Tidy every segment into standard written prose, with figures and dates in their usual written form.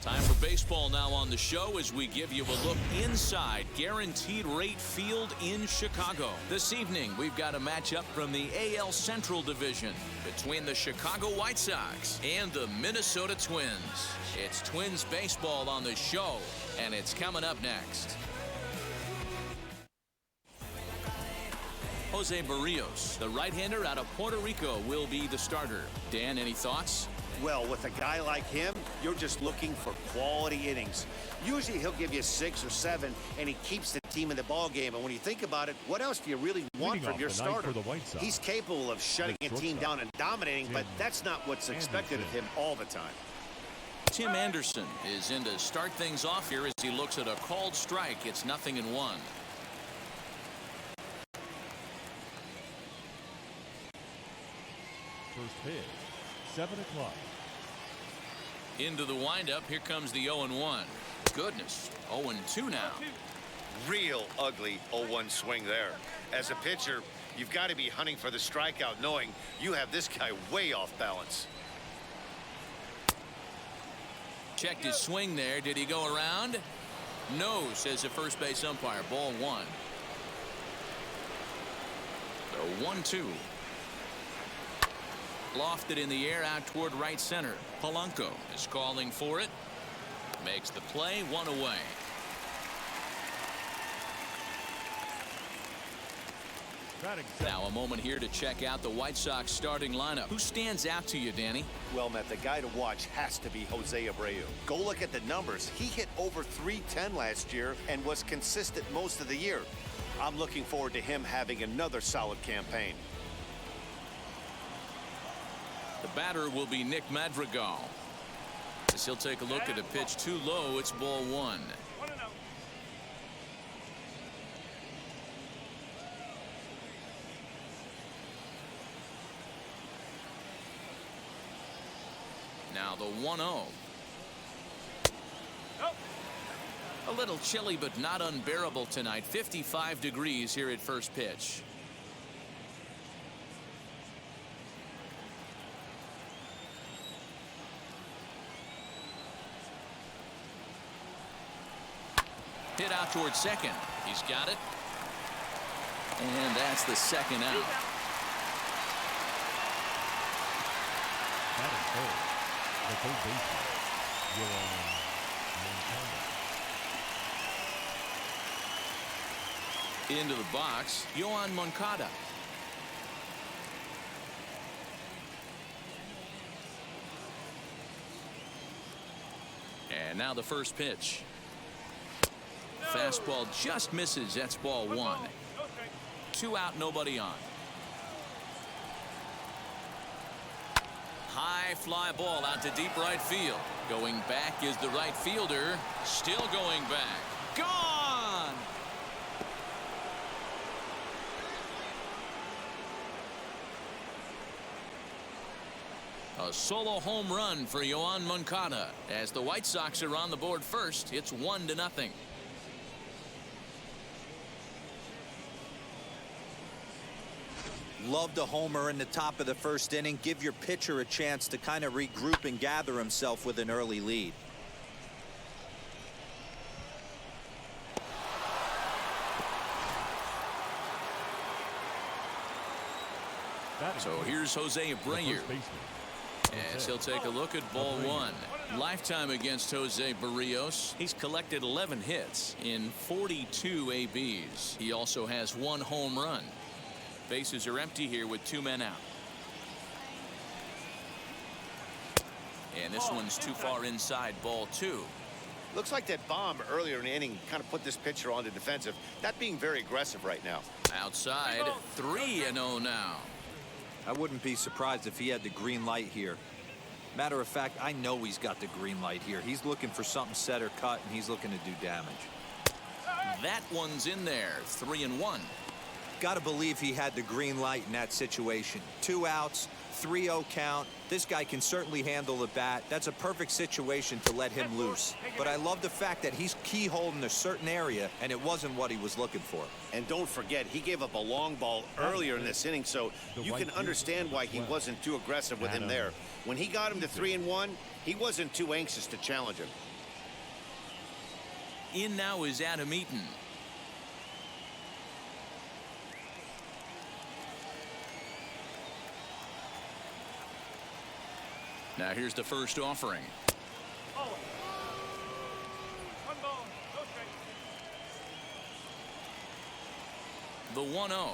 Time for baseball now on the show as we give you a look inside Guaranteed Rate Field in Chicago. This evening, we've got a matchup from the AL Central Division between the Chicago White Sox and the Minnesota Twins. It's Twins baseball on the show, and it's coming up next. Jose Barrios, the right-hander out of Puerto Rico, will be the starter. Dan, any thoughts? Well, with a guy like him, you're just looking for quality innings. Usually he'll give you 6 or 7, and he keeps the team in the ballgame. And when you think about it, what else do you really want from your starter? He's capable of shutting a team down and dominating, but that's not what's expected of him all the time. Tim Anderson is in to start things off here as he looks at a called strike. It's 0-1. First pitch, 7 o'clock. Into the windup, here comes the 0-1. Goodness, 0-2 now. Real ugly 0-1 swing there. As a pitcher, you've got to be hunting for the strikeout, knowing you have this guy way off balance. Checked his swing there. Did he go around? No, says the first base umpire. Ball 1. So 1-2. Lofted in the air out toward right center. Polanco is calling for it. Makes the play, 1 away. Now a moment here to check out the White Sox starting lineup. Who stands out to you, Danny? Well, Matt, the guy to watch has to be Jose Abreu. Go look at the numbers. He hit over .310 last year and was consistent most of the year. I'm looking forward to him having another solid campaign. The batter will be Nick Madrigal. As he'll take a look at a pitch too low. It's ball 1. Now the 1-0. A little chilly but not unbearable tonight. 55 degrees here at first pitch. Hit out towards second. He's got it. And that's the second out. That is third. The third baseman, Yoan Moncada. Into the box, Yoan Moncada. And now the first pitch. Fastball just misses. That's ball 1. 2 out, nobody on. High fly ball out to deep right field. Going back is the right fielder. Still going back. Gone! A solo home run for Yoan Moncada. As the White Sox are on the board first, it's 1-0. Loved a homer in the top of the first inning. Give your pitcher a chance to kind of regroup and gather himself with an early lead. So here's Jose Abreu. As he'll take a look at ball 1. Lifetime against Jose Barrios. He's collected 11 hits in 42 ABs. He also has 1 home run. Bases are empty here with 2 men out. And this one's too far inside, ball 2. Looks like that bomb earlier in the inning kind of put this pitcher on the defensive. Not being very aggressive right now. Outside, 3-0 now. I wouldn't be surprised if he had the green light here. Matter of fact, I know he's got the green light here. He's looking for something set or cut, and he's looking to do damage. That one's in there, 3-1. Got to believe he had the green light in that situation. 2 outs, 3-0 count. This guy can certainly handle the bat. That's a perfect situation to let him loose. But I love the fact that he's keyholding a certain area, and it wasn't what he was looking for. And don't forget, he gave up a long ball earlier in this inning, so you can understand why he wasn't too aggressive with him there. When he got him to 3-1, he wasn't too anxious to challenge him. In now is Adam Eaton. Now here's the first offering. The 1-0.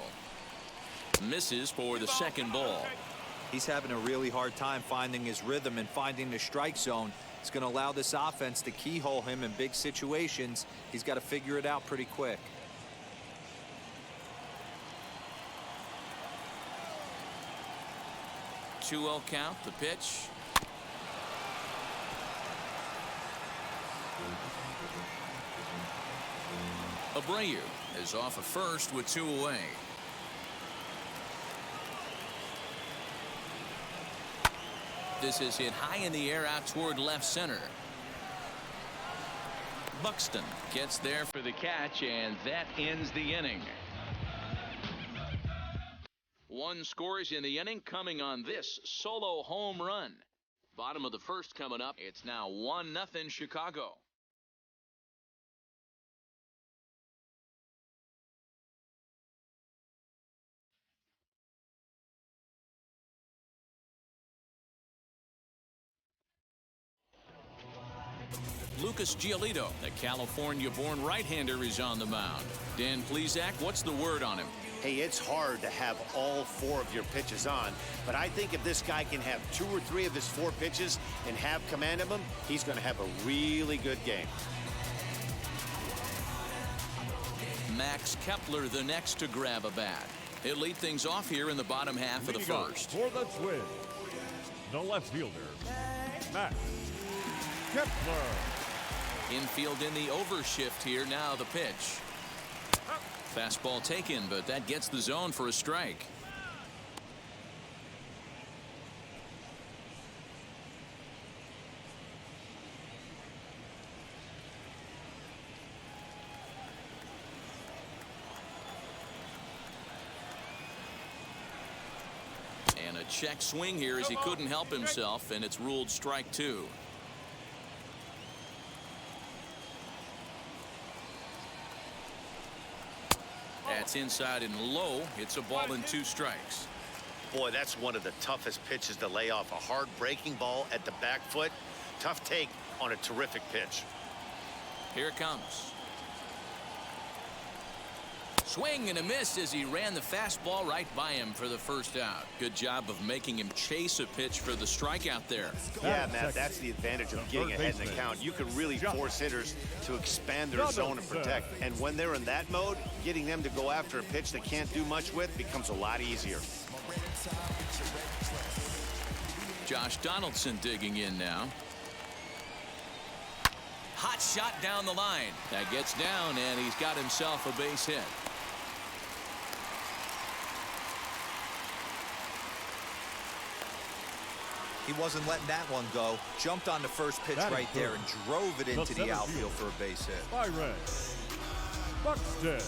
Misses for the second ball. He's having a really hard time finding his rhythm and finding the strike zone. It's going to allow this offense to keyhole him in big situations. He's got to figure it out pretty quick. Two-0 count, the pitch. Abreu is off at first with 2 away. This is hit high in the air out toward left center. Buxton gets there for the catch, and that ends the inning. One scores in the inning coming on this solo home run. Bottom of the first coming up. It's now 1-0 Chicago. Lucas Giolito, the California-born right-hander, is on the mound. Dan Plesac, what's the word on him? Hey, it's hard to have all 4 of your pitches on, but I think if this guy can have 2 or 3 of his 4 pitches and have command of them, he's going to have a really good game. Max Kepler, the next to grab a bat. He'll lead things off here in the bottom half of the first. For the Twins, the left fielder, Max Kepler. Infield in the overshift here. Now the pitch. Fastball taken, but that gets the zone for a strike. And a check swing here as he couldn't help himself, and it's ruled strike 2. That's inside and low. It's a ball and 2 strikes. Boy, that's one of the toughest pitches to lay off. A hard breaking ball at the back foot. Tough take on a terrific pitch. Here it comes. Swing and a miss as he ran the fastball right by him for the first out. Good job of making him chase a pitch for the strikeout there. Yeah, Matt, that's the advantage of getting ahead in the count. You can really force hitters to expand their zone and protect. And when they're in that mode, getting them to go after a pitch they can't do much with becomes a lot easier. Josh Donaldson digging in now. Hot shot down the line. That gets down, and he's got himself a base hit. He wasn't letting that one go. Jumped on the first pitch right there and drove it into the outfield for a base hit. Byron Buxton.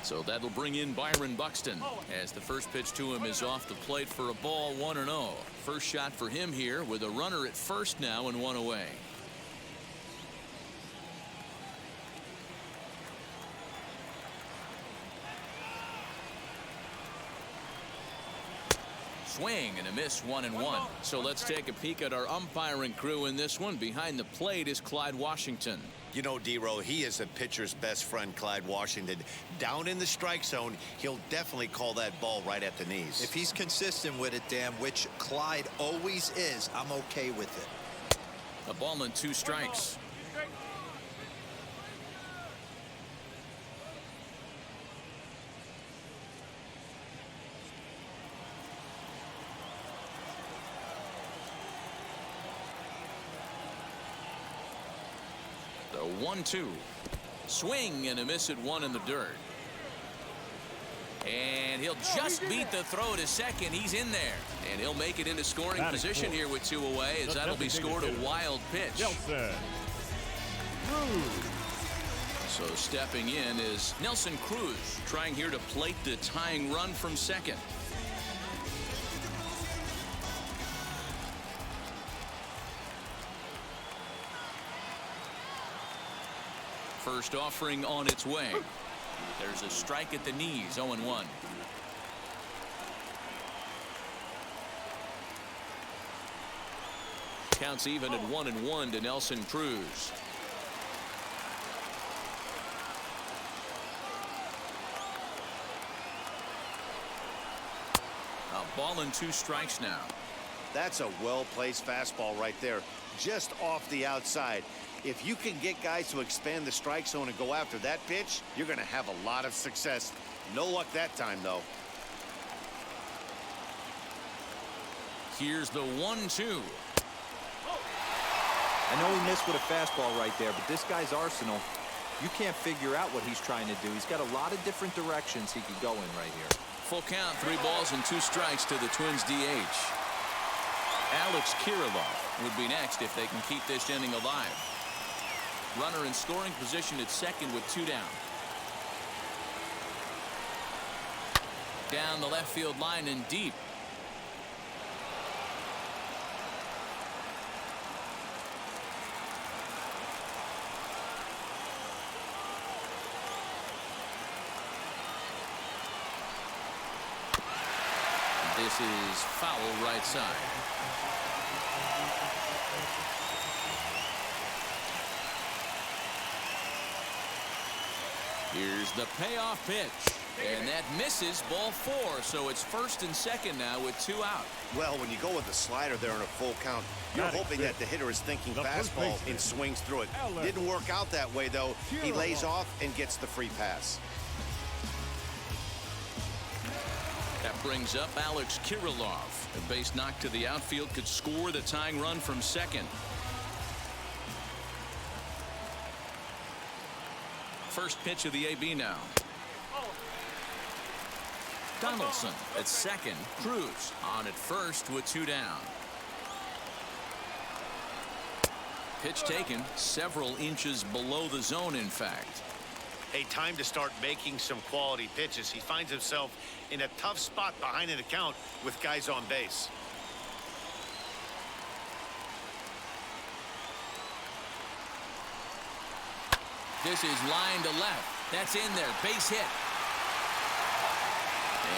So that'll bring in Byron Buxton as the first pitch to him is off the plate for a ball, 1-0. First shot for him here with a runner at first now and 1 away. Swing and a miss, 1-1. So let's take a peek at our umpiring crew in this one. Behind the plate is Clyde Washington. You know, D-Row, he is a pitcher's best friend, Clyde Washington. Down in the strike zone, he'll definitely call that ball right at the knees. If he's consistent with it, Dan, which Clyde always is, I'm okay with it. A ball and 2 strikes. The 1-2. Swing and a miss at 1 in the dirt. And he'll just beat the throw to second. He's in there. And he'll make it into scoring position here with 2 away, as that'll be scored a wild pitch. So stepping in is Nelson Cruz, trying here to plate the tying run from second. First offering on its way. There's a strike at the knees, 0-1. Counts even at 1-1 to Nelson Cruz. A ball and 2 strikes now. That's a well-placed fastball right there, just off the outside. If you can get guys to expand the strike zone and go after that pitch, you're going to have a lot of success. No luck that time, though. Here's the 1-2. I know he missed with a fastball right there, but this guy's arsenal, you can't figure out what he's trying to do. He's got a lot of different directions he could go in right here. Full count, 3 balls and 2 strikes to the Twins DH. Alex Kirilloff would be next if they can keep this inning alive. Runner in scoring position at second with 2 down. Down the left field line and deep. This is foul right side. Here's the payoff pitch. And that misses, ball 4. So it's first and second now with 2 out. Well, when you go with the slider there in a full count, you're hoping that the hitter is thinking fastball and swings through it. Didn't work out that way, though. He lays off and gets the free pass. That brings up Alex Kirilloff. A base knock to the outfield could score the tying run from second. First pitch of the AB now. Donaldson at second. Cruz on at first with 2 down. Pitch taken several inches below the zone, in fact. Hey, time to start making some quality pitches. He finds himself in a tough spot behind an account with guys on base. This is line to left. That's in there. Base hit.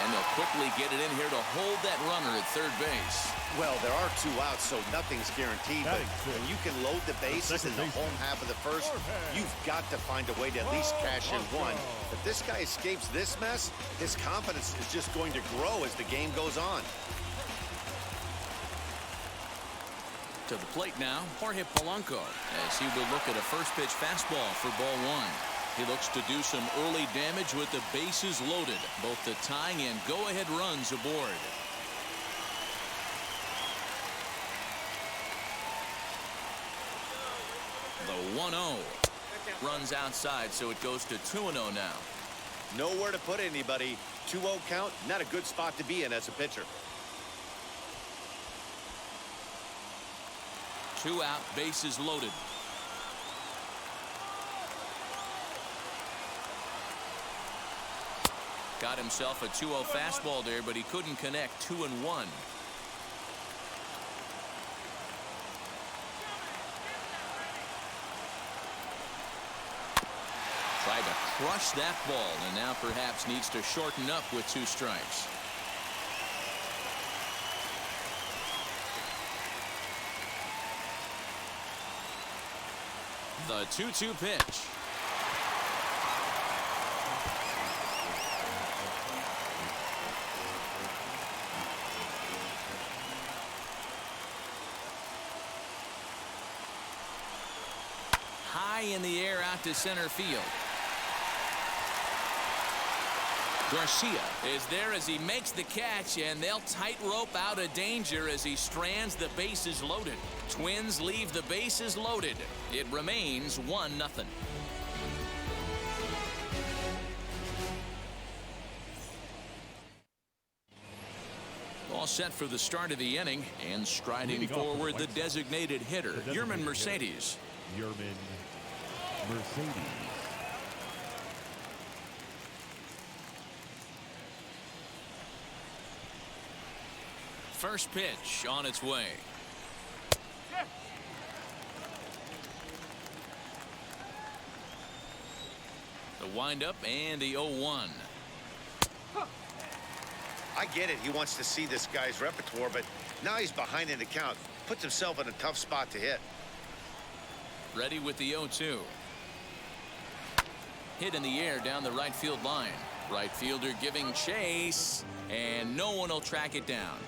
And they'll quickly get it in here to hold that runner at third base. Well, there are 2 outs, so nothing's guaranteed. But when you can load the bases in the home half of the first, you've got to find a way to at least cash in 1. If this guy escapes this mess, his confidence is just going to grow as the game goes on. To the plate now, Jorge Polanco, as he will look at a first pitch fastball for ball 1. He looks to do some early damage with the bases loaded, both the tying and go-ahead runs aboard. The 1-0 runs outside, so it goes to 2-0 now. Nowhere to put anybody. 2-0 count, not a good spot to be in as a pitcher. 2 out, bases loaded. Got himself a 2-0 fastball there, but he couldn't connect. 2-1. Tried to crush that ball, and now perhaps needs to shorten up with 2 strikes. The 2-2 pitch. High in the air out to center field. Garcia is there as he makes the catch, and they'll tightrope out of danger as he strands the bases loaded. Twins leave the bases loaded. It remains 1-0. All set for the start of the inning, and striding forward the designated hitter, Yermin Mercedes. Yermin Mercedes. First pitch on its way. The windup and the 0-1. I get it. He wants to see this guy's repertoire, but now he's behind in the count. Puts himself in a tough spot to hit. Ready with the 0-2. Hit in the air down the right field line. Right fielder giving chase, and no one will track it down.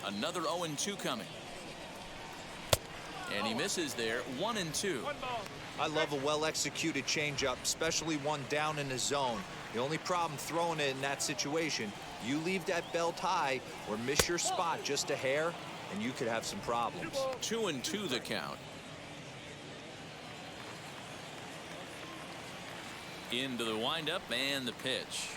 Another 0-2 coming. And he misses there. 1-2. I love a well-executed changeup, especially one down in the zone. The only problem throwing it in that situation, you leave that belt high or miss your spot just a hair, and you could have some problems. 2-2 the count. Into the windup and the pitch.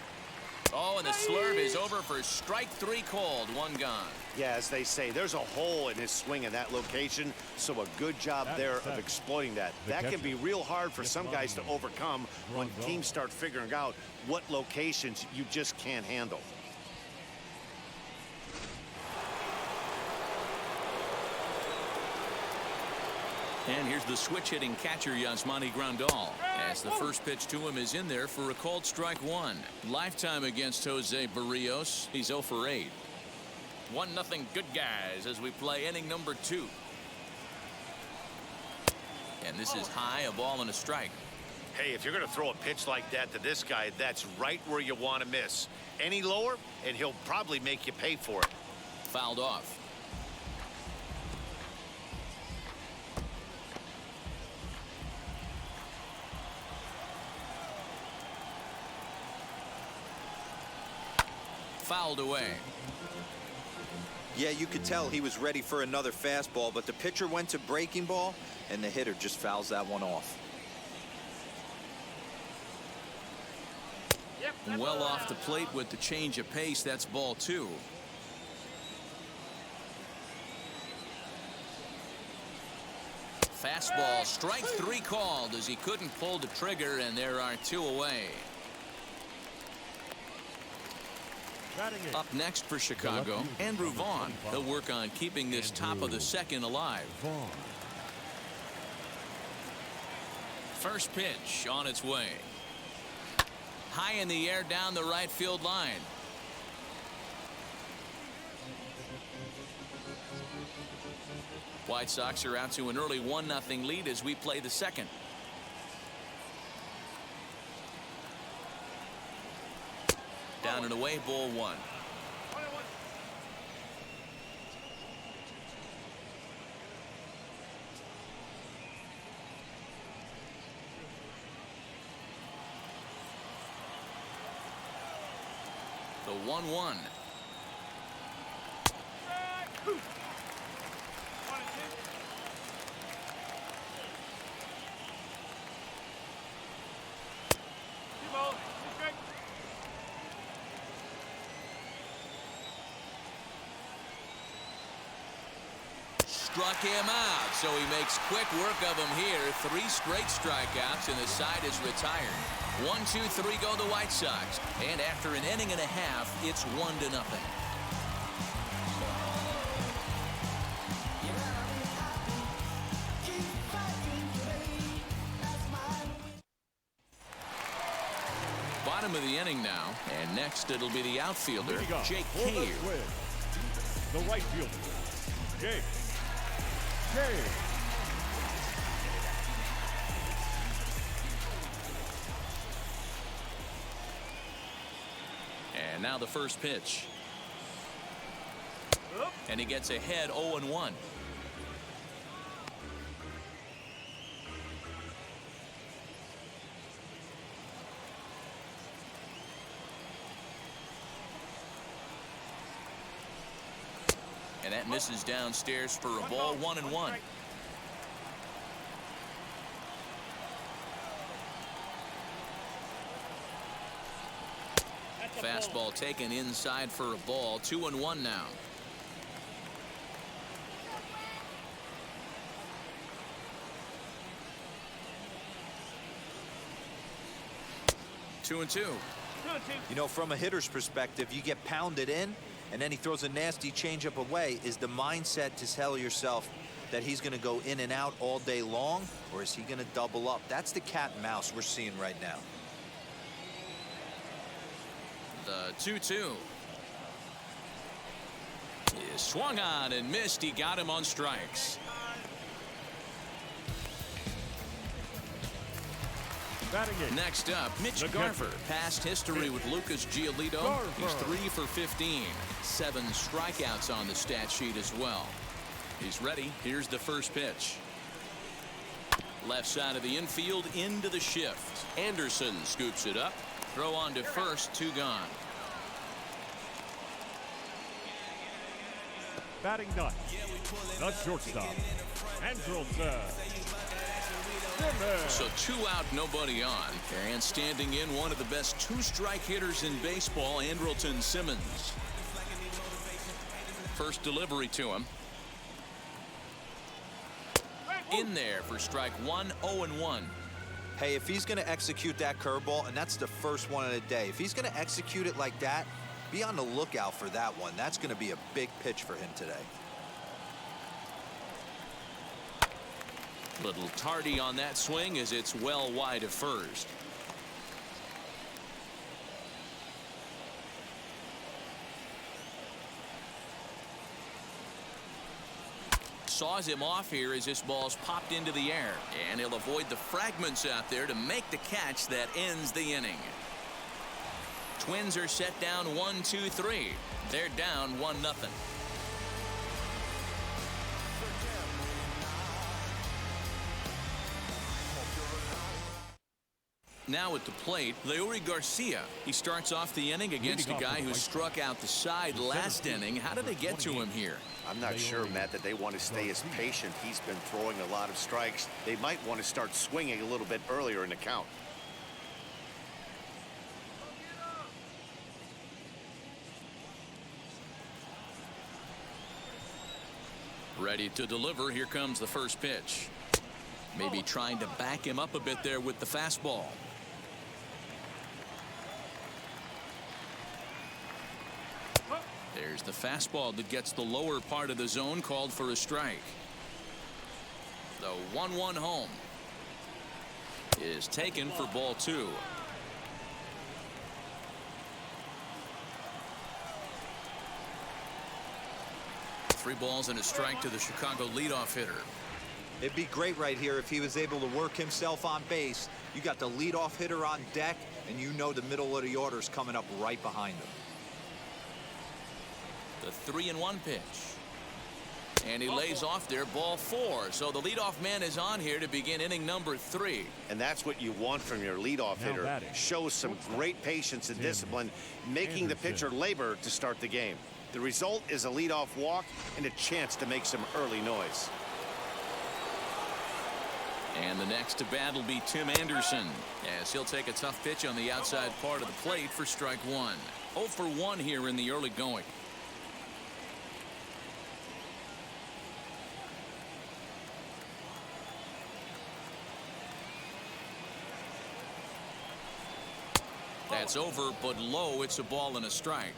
Oh, and the slurve is over for strike 3 called. 1 gone. Yeah, as they say, there's a hole in his swing in that location, so a good job there of exploiting that. That can be real hard for some guys to overcome when teams start figuring out what locations you just can't handle. And here's the switch-hitting catcher, Yasmani Grandal, as the first pitch to him is in there for a called strike 1. Lifetime against Jose Barrios. He's 0 for 8. 1-0 good guys as we play inning number 2. And this is high, a ball and a strike. Hey, if you're going to throw a pitch like that to this guy, that's right where you want to miss. Any lower, and he'll probably make you pay for it. Fouled off. Fouled away. Yeah, you could tell he was ready for another fastball, but the pitcher went to breaking ball, and the hitter just fouls that one off. Well off the plate with the change of pace. That's ball 2. Fastball, strike 3 called as he couldn't pull the trigger, and there are 2 away. Up next for Chicago, Andrew Vaughn. He'll work on keeping this top of the second alive. First pitch on its way. High in the air down the right field line. White Sox are out to an early 1-0 lead as we play the second. Down and away, ball 1. The 1-1. Struck him out, so he makes quick work of him here. 3 straight strikeouts, and the side is retired. 1-2-3 go the White Sox, and after an inning and a half, it's 1-0. Bottom of the inning now, and next it'll be the outfielder, Jake Cave. The right fielder, Jake Cave. And now the first pitch. And he gets ahead 0-1. And that misses downstairs for a ball. 1-1. Fastball taken inside for a ball. 2-1 now. Two and 2. You know, from a hitter's perspective, you get pounded in, and then he throws a nasty changeup away. Is the mindset to tell yourself that he's going to go in and out all day long, or is he going to double up? That's the cat and mouse we're seeing right now. The 2-2 is swung on and missed. He got him on strikes. Next up, Mitch Garver. Past history with Lucas Giolito. He's 3 for 15. 7 strikeouts on the stat sheet as well. He's ready. Here's the first pitch. Left side of the infield into the shift. Anderson scoops it up. Throw on to first, 2 gone. Batting ninth, the shortstop, Andrelton. So 2 out, nobody on. And standing in, one of the best 2-strike hitters in baseball, Andrelton Simmons. First delivery to him. In there for strike 1, 0-1. Hey, if he's going to execute that curveball, and that's the first one of the day, if he's going to execute it like that, be on the lookout for that one. That's going to be a big pitch for him today. Little tardy on that swing as it's well wide of first. Saws him off here as this ball's popped into the air, and he'll avoid the fragments out there to make the catch that ends the inning. Twins are set down 1-2-3. They're down 1-0. Now at the plate, Leury Garcia. He starts off the inning against a guy who struck out the side last inning. How did they get to him here? I'm not sure, Matt, that they want to stay as patient. He's been throwing a lot of strikes. They might want to start swinging a little bit earlier in the count. Ready to deliver. Here comes the first pitch. Maybe trying to back him up a bit there with the fastball. There's the fastball that gets the lower part of the zone, called for a strike. The 1-1 home is taken for ball 2. Three balls and a strike to the Chicago leadoff hitter. It'd be great right here if he was able to work himself on base. You got the leadoff hitter on deck, and you know the middle of the order is coming up right behind him. The 3-1 pitch. And he lays off there, ball 4. So the leadoff man is on here to begin inning number 3. And that's what you want from your leadoff hitter. Shows some great patience and discipline, making the pitcher labor to start the game. The result is a leadoff walk and a chance to make some early noise. And the next to bat will be Tim Anderson, as he'll take a tough pitch on the outside part of the plate for strike 1. 0 for 1 here in the early going. That's over, but low. It's a ball and a strike.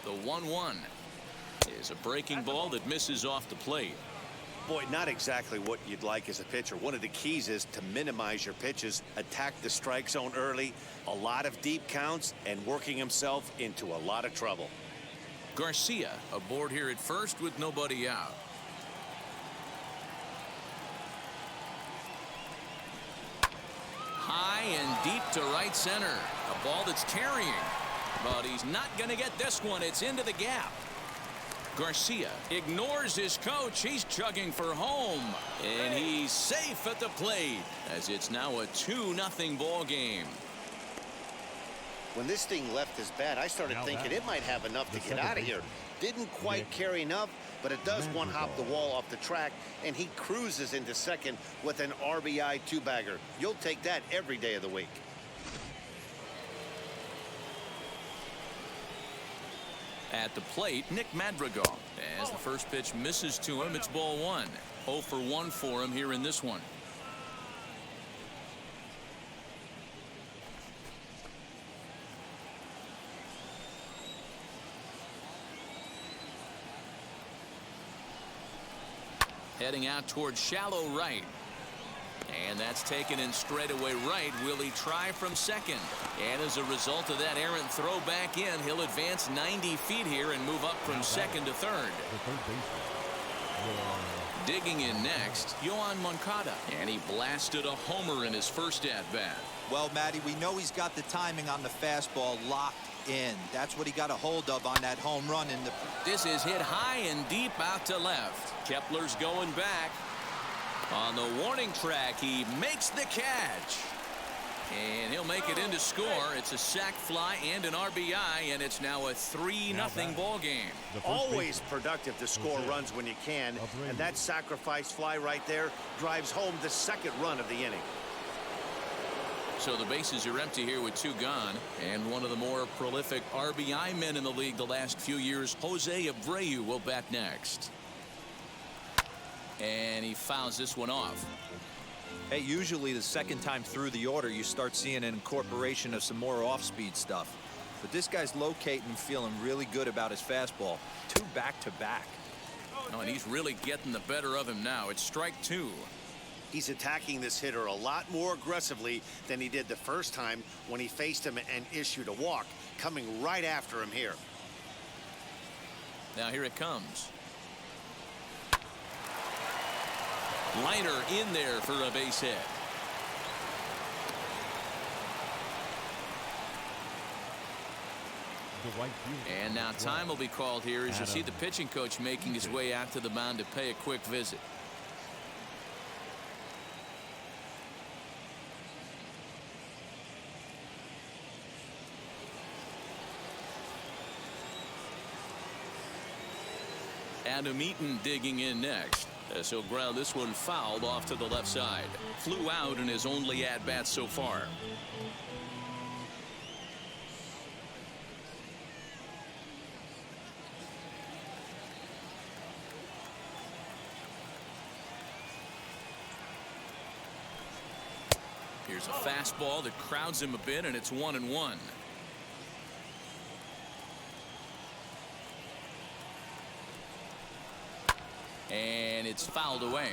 The 1-1 is a breaking ball that misses off the plate. Boy, not exactly what you'd like as a pitcher. One of the keys is to minimize your pitches, attack the strike zone early, a lot of deep counts, and working himself into a lot of trouble. Garcia aboard here at first with nobody out. High and deep to right center. A ball that's carrying. But he's not going to get this one. It's into the gap. Garcia ignores his coach. He's chugging for home. And he's safe at the plate as it's now a 2-0 ball game. When this thing left his bat, I started thinking it might have enough to get out of here. Didn't quite carry enough, but it does one-hop the wall off the track, and he cruises into second with an RBI 2-bagger. You'll take that every day of the week. At the plate, Nick Madrigal. As the first pitch misses to him, it's ball one. 0 for 1 for him here in this one. Heading out towards shallow right. And that's taken in straightaway right. Will he try from second? And as a result of that errant throw back in, he'll advance 90 feet here and move up from second to third. Digging in next, Yohan Moncada. And he blasted a homer in his first at-bat. Well, Matty, we know he's got the timing on the fastball locked in. That's what he got a hold of on that home run in the... This is hit high and deep out to left. Kepler's going back. On the warning track, he makes the catch. And he'll make it into score. It's a sac fly and an RBI, and it's now a 3-0 ball game. Always productive to score runs when you can, and that sacrifice fly right there drives home the second run of the inning. So the bases are empty here with 2 gone, and one of the more prolific RBI men in the league the last few years, Jose Abreu, will bat next. And he fouls this one off. Hey, usually the second time through the order, you start seeing an incorporation of some more off-speed stuff. But this guy's locating and feeling really good about his fastball. 2 back-to-back. Oh, and he's really getting the better of him now. It's strike 2. He's attacking this hitter a lot more aggressively than he did the first time when he faced him and issued a walk, coming right after him here. Now here it comes. Liner in there for a base hit. And now time will be called here as you see the pitching coach making his way out to the mound to pay a quick visit. Adam Eaton digging in next. As he'll ground this one fouled off to the left side. Flew out in his only at-bat so far. Here's a fastball that crowds him a bit, and it's 1-1. And it's fouled away.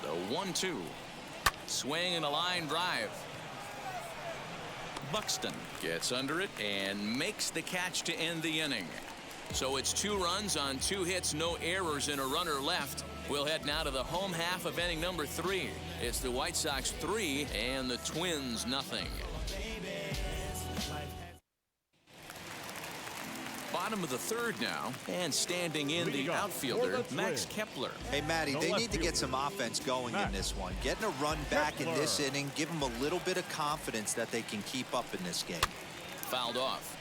The 1-2. Swing and a line drive. Buxton gets under it and makes the catch to end the inning. So it's 2 runs on 2 hits, no errors, and a runner left. We'll head now to the home half of inning number 3. It's the White Sox 3 and the Twins 0. Bottom of the 3rd now, and standing in the outfielder, Max Kepler. Hey, Matty, they need to get some offense going in this one. Getting a run back in this inning, give them a little bit of confidence that they can keep up in this game. Fouled off.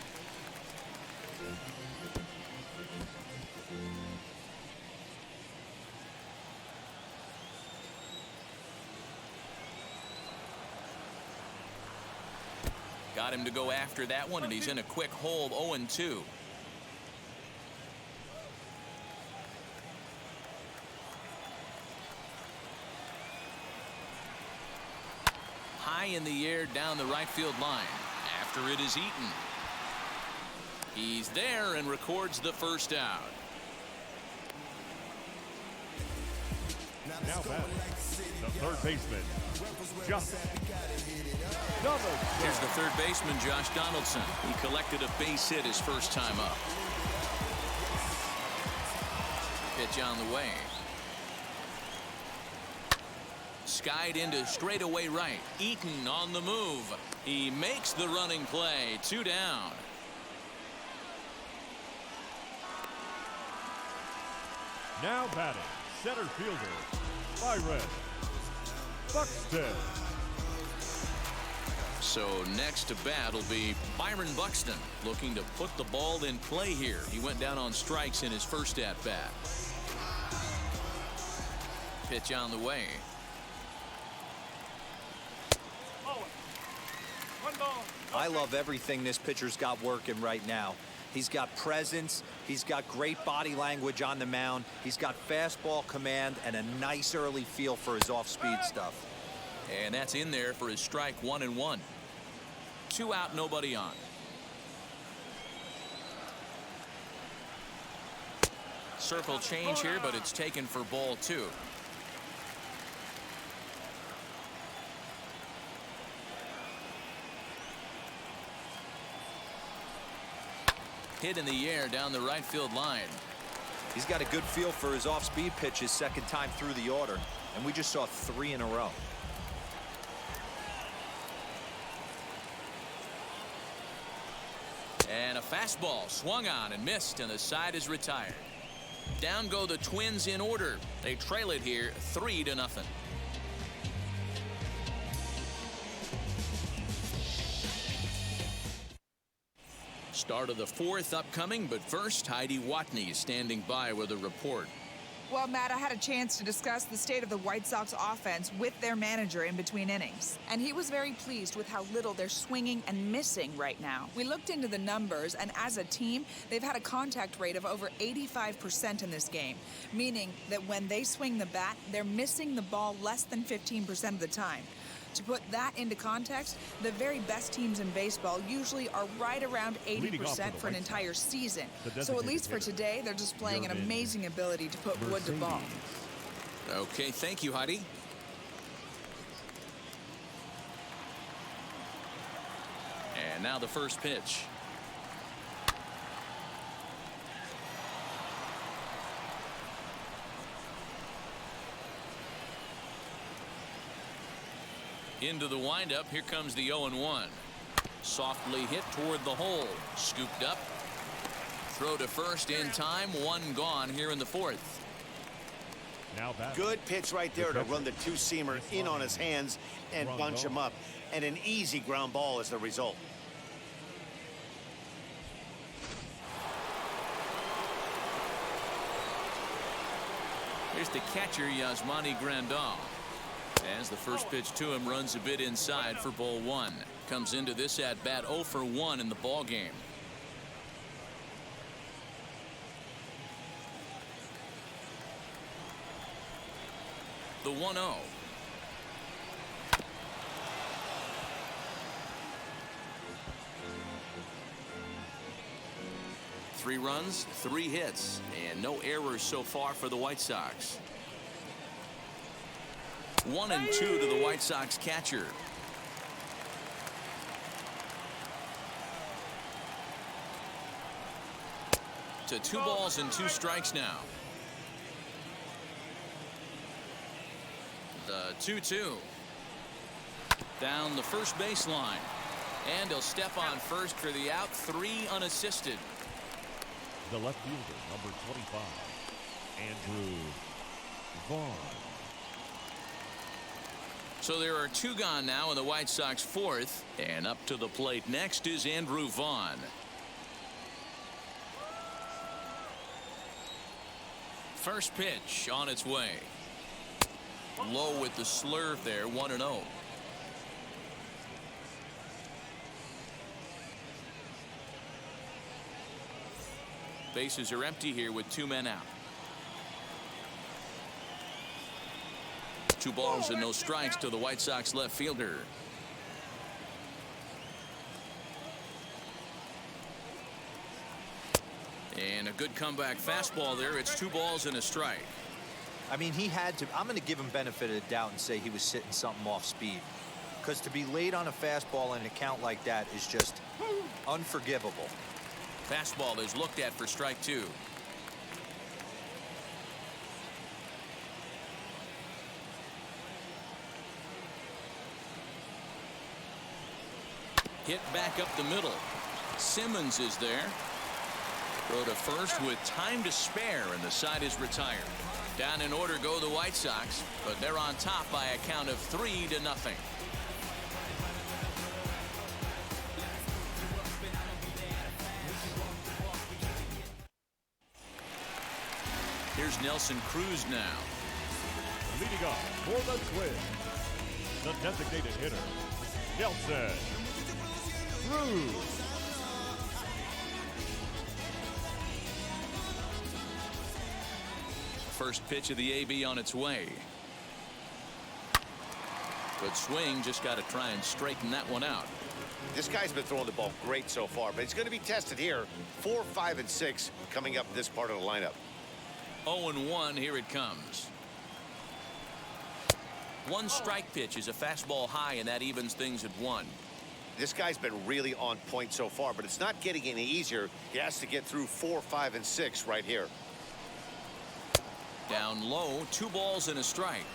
Got him to go after that one, and he's in a quick hole, 0-2. High in the air down the right field line. After it is Eaton. He's there and records the first out. Now batting, the third baseman, Josh Donaldson. Here's the third baseman, Josh Donaldson. He collected a base hit his first time up. Pitch on the way. Skied into straightaway right. Eaton on the move. He makes the running play. 2 down. Now batting, center fielder, Byron Buxton. So next to bat will be Byron Buxton, looking to put the ball in play here. He went down on strikes in his first at bat. Pitch on the way. I love everything this pitcher's got working right now. He's got presence, he's got great body language on the mound, he's got fastball command and a nice early feel for his off-speed stuff. And that's in there for his strike 1-1. 2 out, nobody on. Circle change here, but it's taken for ball 2. Hit in the air down the right field line. He's got a good feel for his off-speed pitches second time through the order, and we just saw 3 in a row. And a fastball swung on and missed, and the side is retired. Down go the Twins in order. They trail it here 3-0. Start of the 4th upcoming, but first, Heidi Watney is standing by with a report. Well, Matt, I had a chance to discuss the state of the White Sox offense with their manager in between innings, and he was very pleased with how little they're swinging and missing right now. We looked into the numbers, and as a team, they've had a contact rate of over 85% in this game, meaning that when they swing the bat, they're missing the ball less than 15% of the time. To put that into context, the very best teams in baseball usually are right around 80% for an entire season. So at least for today, they're displaying an amazing ability to put wood to ball. Okay, thank you, Heidi. And now the first pitch. Into the windup. Here comes the 0-1. Softly hit toward the hole. Scooped up. Throw to first in time. 1 gone here in the 4th. Now back. Good pitch right there to run the 2-seamer in on his hands and bunch him up. And an easy ground ball is the result. Here's the catcher, Yasmani Grandal. As the first pitch to him runs a bit inside for ball 1. Comes into this at bat 0 for 1 in the ball game. The 1-0. Three runs, 3 hits, and no errors so far for the White Sox. 1-2 to the White Sox catcher. To 2 balls and 2 strikes now. The 2-2. Down the first baseline. And he'll step on first for the out. 3 unassisted. The left fielder, number 25, Andrew Vaughn. So there are 2 gone now in the White Sox 4th. And up to the plate next is Andrew Vaughn. First pitch on its way. Low with the slurve there, 1-0. Bases are empty here with 2 men out. 2 balls and no strikes to the White Sox left fielder. And a good comeback fastball there. It's 2 balls and a strike. I mean, he had to. I'm going to give him benefit of the doubt and say he was sitting something off speed, because to be late on a fastball in a count like that is just unforgivable. Fastball is looked at for strike 2. Hit back up the middle. Simmons is there. Throw to first with time to spare, and the side is retired. Down in order go the White Sox, but they're on top by a count of 3-0. Here's Nelson Cruz now. Leading up for the Twins, the designated hitter, Nelson Cruz. First pitch of the AB on its way. Good swing, just got to try and straighten that one out. This guy's been throwing the ball great so far, but he's going to be tested here. 4, 5, and 6 coming up this part of the lineup. 0-1, here it comes. One strike pitch is a fastball high, and that evens things at 1. This guy's been really on point so far, but it's not getting any easier. He has to get through 4, 5, and 6 right here. Down low, 2 balls and a strike.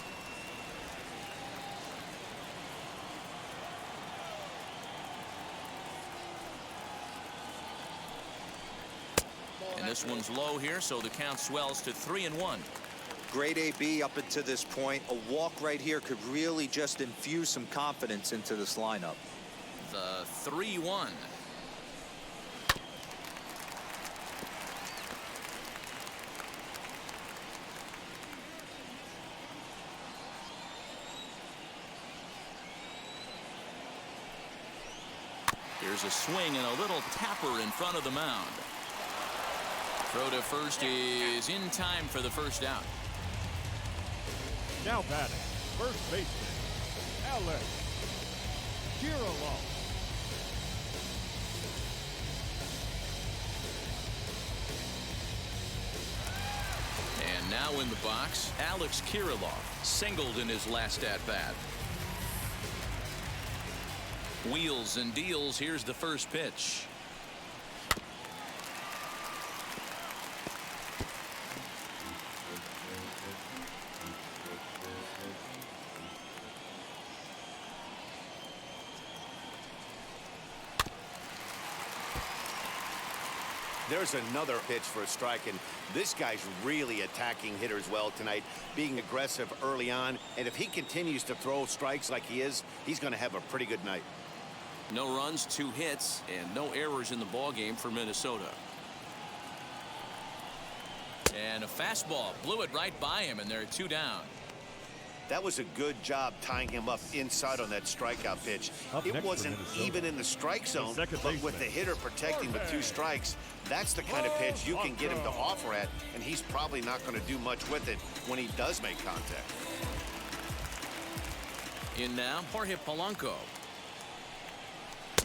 And this one's low here, so the count swells to 3-1. Great AB up until this point. A walk right here could really just infuse some confidence into this lineup. The 3-1. Here's a swing and a little tapper in front of the mound. Throw to first is in time for the first out. Now batting, first baseman, Alex Kirilloff. And now in the box, Alex Kirilloff singled in his last at-bat. Wheels and deals. Here's the first pitch. There's another pitch for a strike, and this guy's really attacking hitters well tonight, being aggressive early on. And if he continues to throw strikes like he is, he's going to have a pretty good night. No runs, 2 hits, and no errors in the ballgame for Minnesota. And a fastball blew it right by him, and they're 2 down. That was a good job tying him up inside on that strikeout pitch. It wasn't even in the strike zone, but with the hitter protecting with 2 strikes, that's the kind of pitch you can get him to offer at, and he's probably not going to do much with it when he does make contact. In now, Jorge Polanco.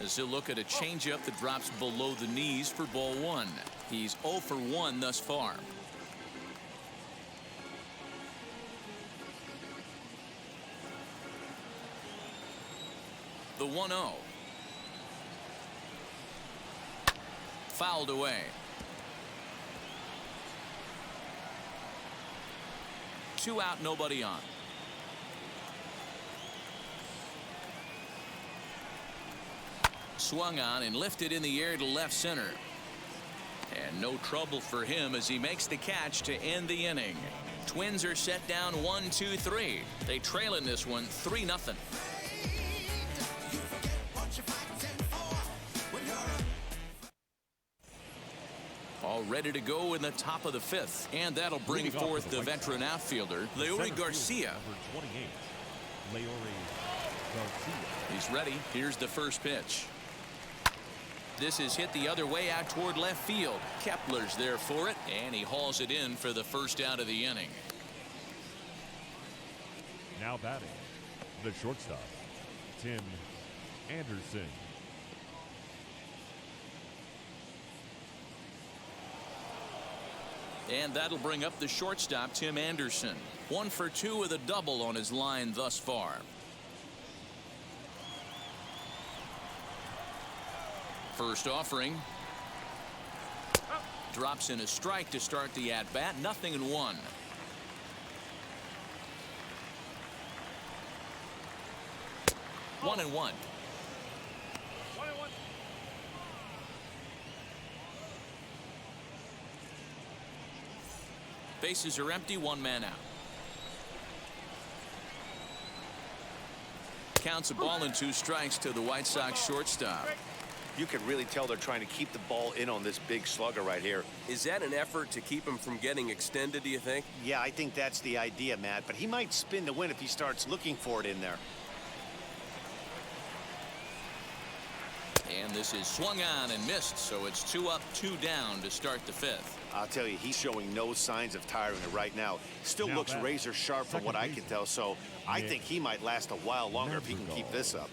As he'll look at a changeup that drops below the knees for ball 1. He's 0 for 1 thus far. The 1-0. Fouled away. 2 out, nobody on. Swung on and lifted in the air to left center. And no trouble for him as he makes the catch to end the inning. Twins are set down 1-2-3. They trail in this one 3-0. All ready to go in the top of the 5th, and that'll bring forth the veteran outfielder, Leury Garcia. Number 28, Leury Garcia. He's ready. Here's the first pitch. This is hit the other way out toward left field. Kepler's there for it, and he hauls it in for the first out of the inning. Now batting, the shortstop, Tim Anderson. And that'll bring up the shortstop, Tim Anderson. 1 for 2 with a double on his line thus far. First offering. Drops in a strike to start the at-bat. 0-1. One and one. Bases are empty, 1 man out. Counts a ball and 2 strikes to the White Sox shortstop. You can really tell they're trying to keep the ball in on this big slugger right here. Is that an effort to keep him from getting extended, do you think? Yeah, I think that's the idea, Matt. But he might spin to win if he starts looking for it in there. And this is swung on and missed, so it's 2 up, 2 down to start the 5th. I'll tell you, he's showing no signs of tiring it right now. Still Now looks back. razor sharp from what I can tell, so I Nick think he might last a while longer if he can keep this up.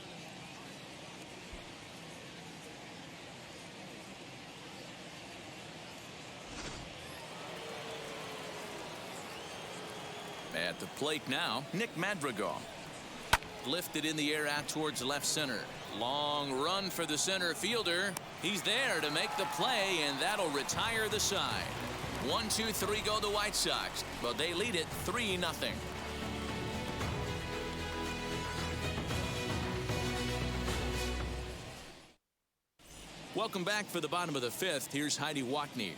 At the plate now, Nick Madrigal. Lifted in the air out towards left center. Long run for the center fielder. He's there to make the play, and that'll retire the side. 1, 2, 3 go the White Sox, but they lead it 3-0. Welcome back for the bottom of the 5th. Here's Heidi Watney.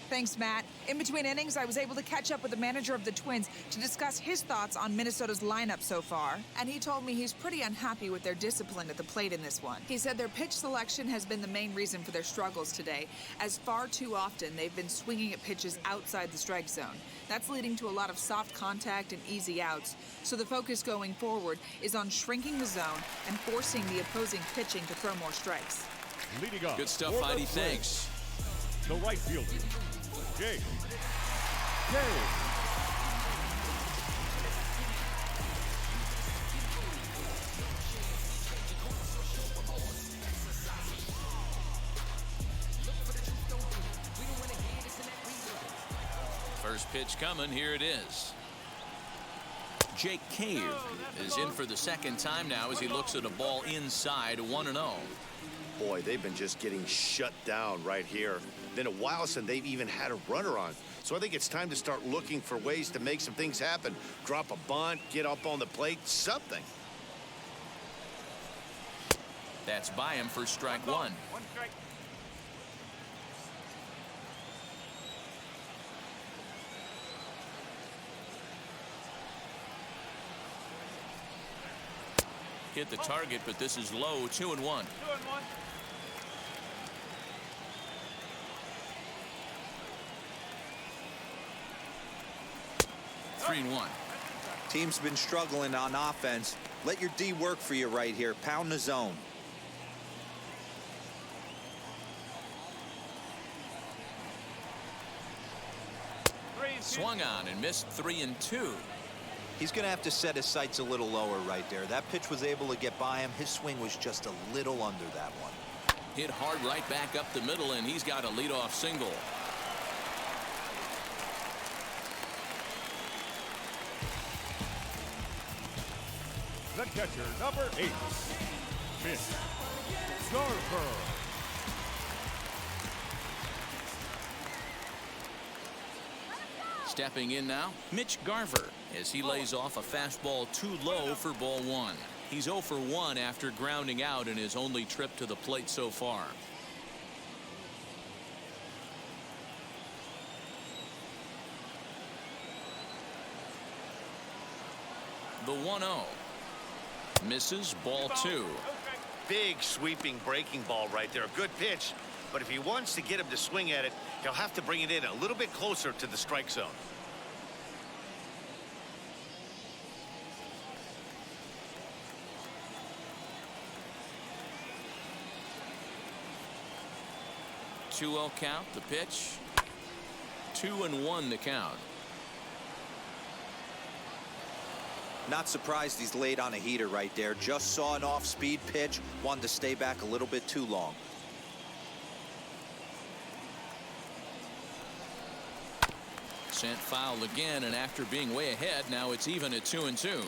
Thanks, Matt. In between innings, I was able to catch up with the manager of the Twins to discuss his thoughts on Minnesota's lineup so far. And he told me he's pretty unhappy with their discipline at the plate in this one. He said their pitch selection has been the main reason for their struggles today, as far too often they've been swinging at pitches outside the strike zone. That's leading to a lot of soft contact and easy outs. So the focus going forward is on shrinking the zone and forcing the opposing pitching to throw more strikes. Leading off. Good stuff, Heidi. Thanks. The right fielder, Jake. First pitch coming. Here it is. Jake Cave is in for the second time now as he looks at a ball inside 1-0. Boy, they've been just getting shut down right here. Been a while since they've even had a runner on. So I think it's time to start looking for ways to make some things happen. Drop a bunt, get up on the plate, something. That's by him for strike 1. Hit the target, but this is low. 2-1. 3-1. Team's been struggling on offense. Let your D work for you right here. Pound the zone. Swung on and missed 3-2. He's going to have to set his sights a little lower right there. That pitch was able to get by him. His swing was just a little under that one. Hit hard right back up the middle, and he's got a leadoff single. The catcher, number 8, Mitch Garver. Stepping in now, Mitch Garver, as he lays off a fastball too low for ball 1. He's 0 for 1 after grounding out in his only trip to the plate so far. The 1-0. Misses, ball 2. Big sweeping breaking ball right there. A good pitch. But if he wants to get him to swing at it, he'll have to bring it in a little bit closer to the strike zone. Two-0 count, the pitch. 2-1 the count. Not surprised he's laid on a heater right there. Just saw an off-speed pitch. Wanted to stay back a little bit too long. Sent foul again, and after being way ahead, now it's even at 2-2.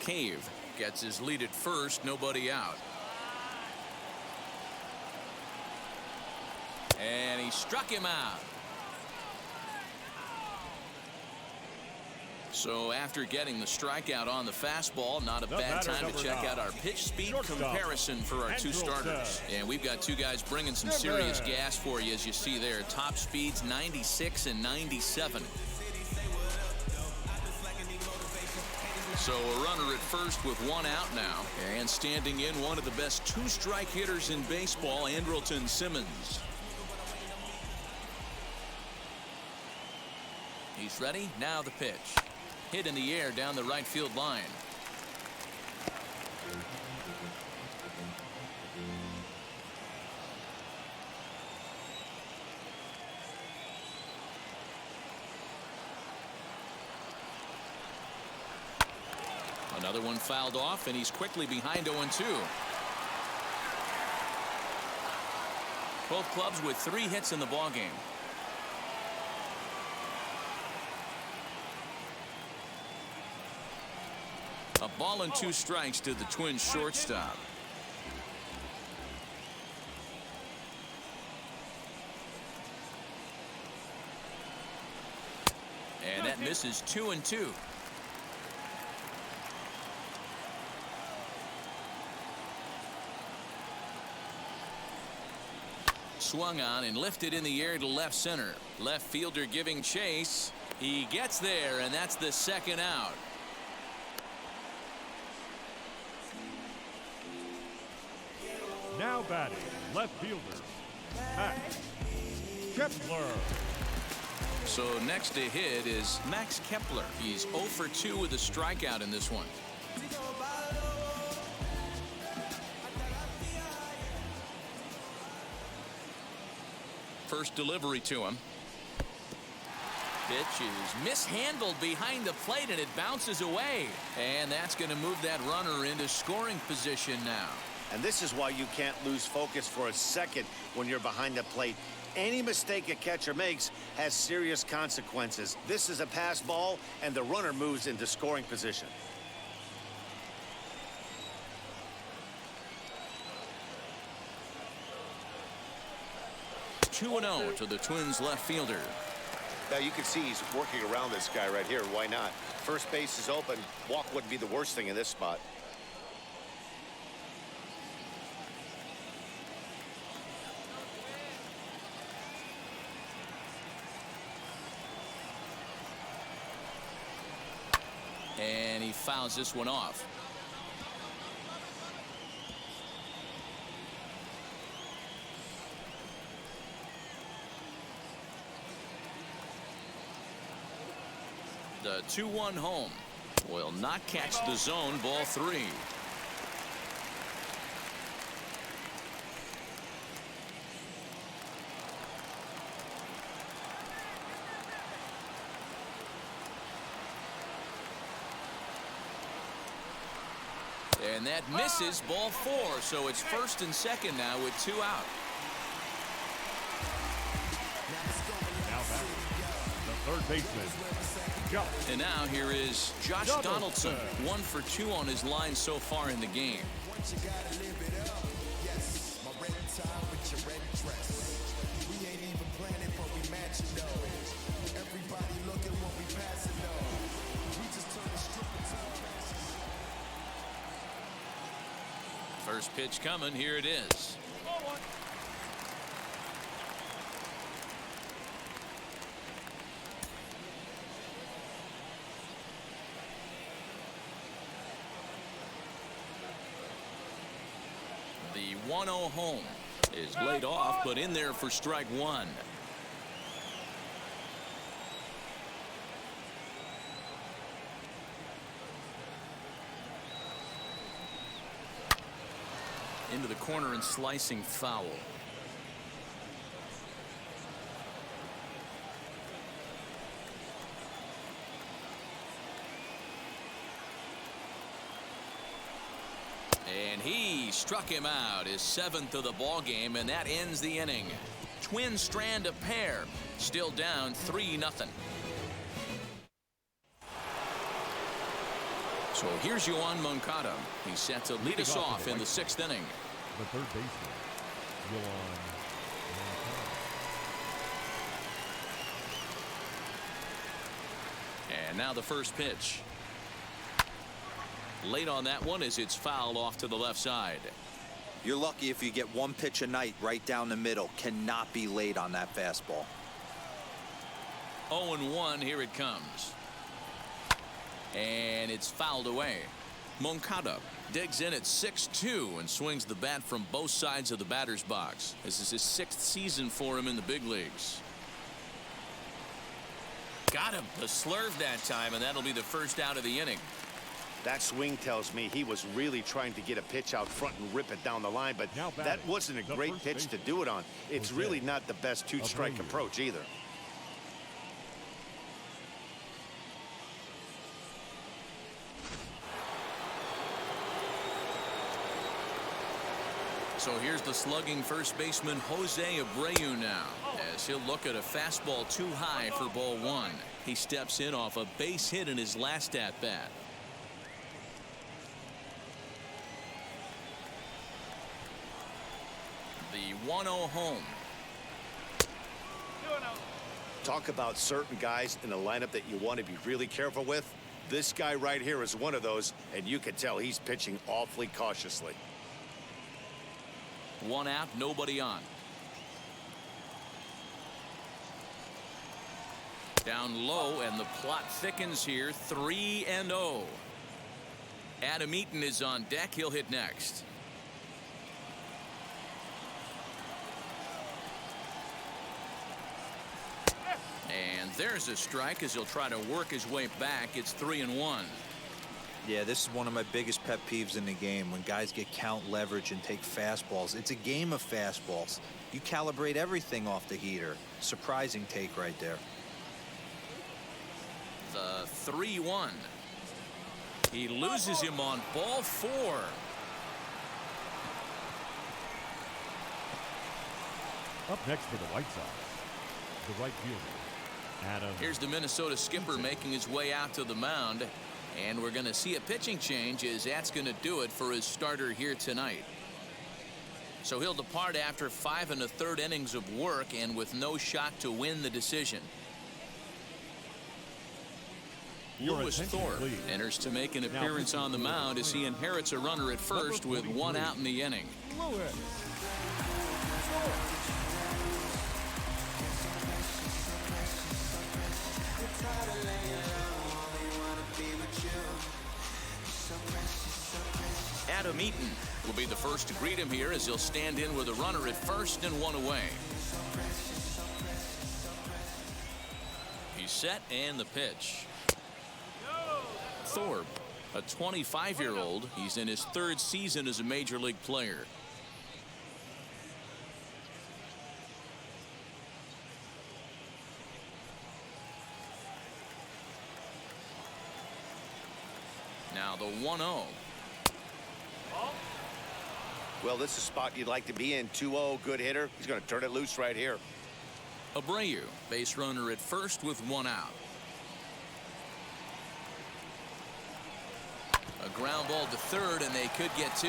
Cave gets his lead at first, nobody out. And he struck him out. So after getting the strikeout on the fastball, not a bad time to check out our pitch speed comparison for our two starters. And we've got two guys bringing some serious gas for you, as you see there. Top speeds 96 and 97. So a runner at first with one out now. And standing in, one of the best two-strike hitters in baseball, Andrelton Simmons. He's ready. Now the pitch. Hit in the air down the right field line. Another one fouled off, and he's quickly behind 0-2. Both clubs with 3 hits in the ballgame. A ball and 2 strikes to the Twins shortstop. And that misses 2-2. Swung on and lifted in the air to left center. Left fielder giving chase. He gets there, and that's the second out. Now batting, left fielder, Max Kepler. So next to hit is Max Kepler. He's 0 for 2 with a strikeout in this one. First delivery to him. Pitch is mishandled behind the plate, and it bounces away. And that's going to move that runner into scoring position now. And this is why you can't lose focus for a second when you're behind the plate. Any mistake a catcher makes has serious consequences. This is a pass ball, and the runner moves into scoring position. Two 2-0 to the Twins left fielder. Now you can see he's working around this guy right here. Why not? First base is open. Walk wouldn't be the worst thing in this spot. And he fouls this one off. The 2-1 home will not catch the zone. Ball 3. And that misses. Ball 4. So it's first and second now with 2 out. Now back, the third baseman, Josh. And now here is Josh Donaldson. 1 for 2 on his line so far in the game. First pitch coming. Here it is. The 1-0 home is laid off, but in there for strike 1. Into the corner and slicing foul. And he struck him out, his 7th of the ball game, and that ends the inning. Twins strand a pair, still down 3-0. So here's Yoan Moncada. He's set to lead us off in the 6th inning. The third baseman, Yoan Moncada. And now the first pitch. Late on that one as it's fouled off to the left side. You're lucky if you get 1 pitch a night right down the middle. Cannot be late on that fastball. 0-1. Here it comes. And it's fouled away. Moncada digs in at 6'2" and swings the bat from both sides of the batter's box. This is his 6th season for him in the big leagues. Got him. The slurve that time, and that'll be the first out of the inning. That swing tells me he was really trying to get a pitch out front and rip it down the line, but that wasn't a great pitch to do it on. It's really not the best two-strike approach either. So here's the slugging first baseman Jose Abreu now, as he'll look at a fastball too high for ball 1. He steps in off a base hit in his last at-bat. The 1-0 home. Talk about certain guys in the lineup that you want to be really careful with. This guy right here is one of those, and you can tell he's pitching awfully cautiously. 1 out, nobody on. Down low, and the plot thickens here. 3-0. Adam Eaton is on deck. He'll hit next. And there's a strike as he'll try to work his way back. It's 3-1. Yeah, this is one of my biggest pet peeves in the game, when guys get count leverage and take fastballs. It's a game of fastballs. You calibrate everything off the heater. Surprising take right there. The 3-1. He loses him on ball 4. Up next for the White Sox, the right fielder, Adam. Here's the Minnesota skipper making his way out to the mound. And we're going to see a pitching change, as that's going to do it for his starter here tonight. So he'll depart after 5 1/3 innings of work and with no shot to win the decision. Lewis Thorpe enters to make an appearance on the mound as he inherits a runner at first with 1 out in the inning. Lewis. Adam Eaton will be the first to greet him here, as he'll stand in with a runner at first and 1 away. He's set, and the pitch. Thorpe, a 25-year-old. He's in his 3rd season as a major league player. Now the 1-0. Well, this is a spot you'd like to be in. 2-0, good hitter. He's going to turn it loose right here. Abreu, base runner at first with 1 out. A ground ball to third, and they could get 2.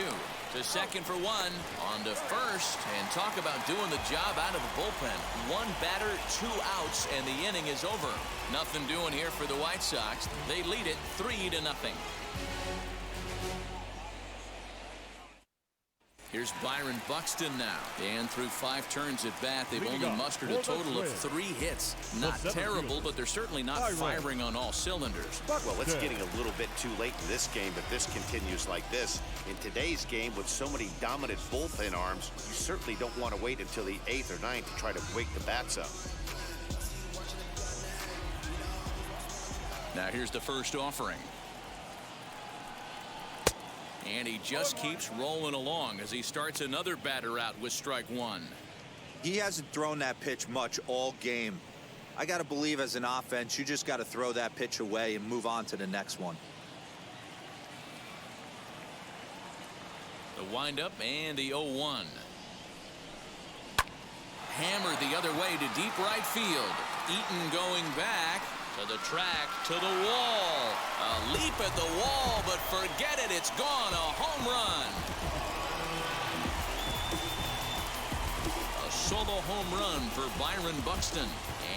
To second for 1. On to first, and talk about doing the job out of the bullpen. 1 batter, 2 outs, and the inning is over. Nothing doing here for the White Sox. They lead it 3-0. Here's Byron Buxton now. And through 5 turns at bat, they've only mustered a total of 3 hits. Not terrible, but they're certainly not firing on all cylinders. Well, it's getting a little bit too late in this game, but this continues like this. In today's game, with so many dominant bullpen arms, you certainly don't want to wait until the 8th or 9th to try to wake the bats up. Now here's the first offering. And he just keeps rolling along as he starts another batter out with strike 1. He hasn't thrown that pitch much all game. I got to believe, as an offense, you just got to throw that pitch away and move on to the next one. The windup and the 0-1. Hammered the other way to deep right field. Eaton going back to the track, to the wall. A leap at the wall, but forget it, it's gone. A home run. A solo home run for Byron Buxton.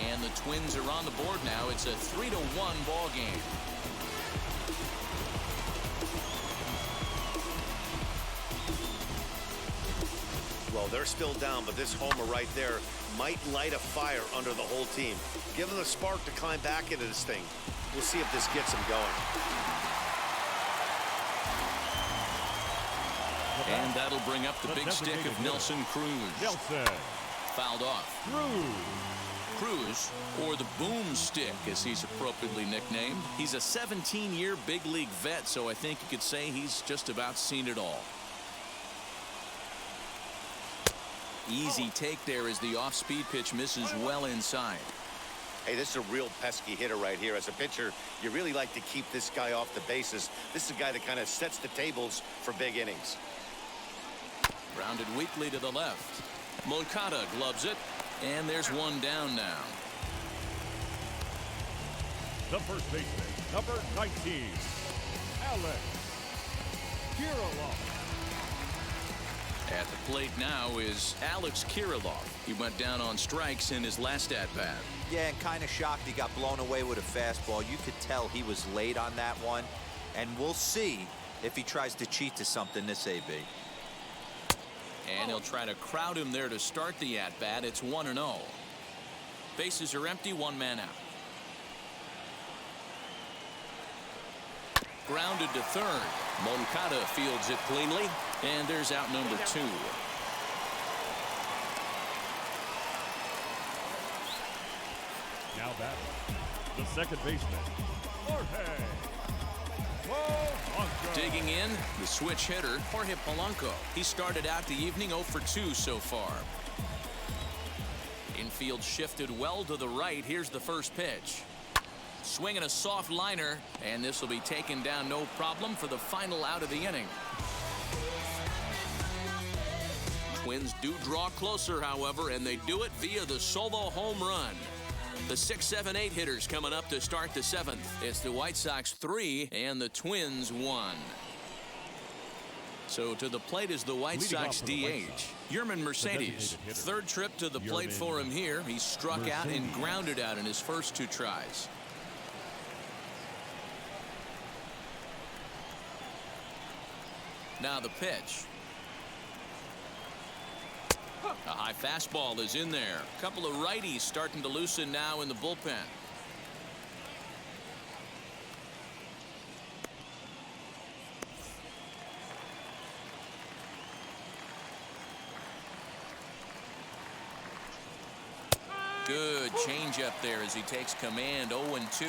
And the Twins are on the board now. It's a 3-1 ball game. Well, they're still down, but this homer right there might light a fire under the whole team. Give them a spark to climb back into this thing. We'll see if this gets them going. And that'll bring up the big stick of Nelson Cruz. Nelson. Fouled off. Cruz, or the boomstick as he's appropriately nicknamed. He's a 17-year big league vet, so I think you could say he's just about seen it all. Easy take there as the off-speed pitch misses well inside. Hey, this is a real pesky hitter right here. As a pitcher, you really like to keep this guy off the bases. This is a guy that kind of sets the tables for big innings. Grounded weakly to the left. Moncada gloves it, and there's one down now. The first baseman, number 19, Alex Kirilloff. At the plate now is Alex Kirilloff. He went down on strikes in his last at-bat. Yeah, and kind of shocked he got blown away with a fastball. You could tell he was late on that one. And we'll see if he tries to cheat to something this AB. And he'll try to crowd him there to start the at-bat. It's 1-0. Bases are empty, one man out. Grounded to third. Moncada fields it cleanly, and there's out number 2. Now batting, the second baseman, Jorge Polanco. Digging in, the switch hitter, Jorge Polanco. He started out the evening 0 for 2 so far. Infield shifted well to the right. Here's the first pitch. Swinging a soft liner, and this will be taken down no problem for the final out of the inning. Twins do draw closer, however, and they do it via the solo home run. The 6, 7, 8 hitters coming up to start the 7th. It's the White Sox 3 and the Twins 1. So to the plate is the White Sox DH, Yerman Mercedes. Third trip to the plate for him here. He struck out and grounded out in his first 2 tries. Now the pitch. A high fastball is in there. A couple of righties starting to loosen now in the bullpen. Good changeup there as he takes command. 0-2.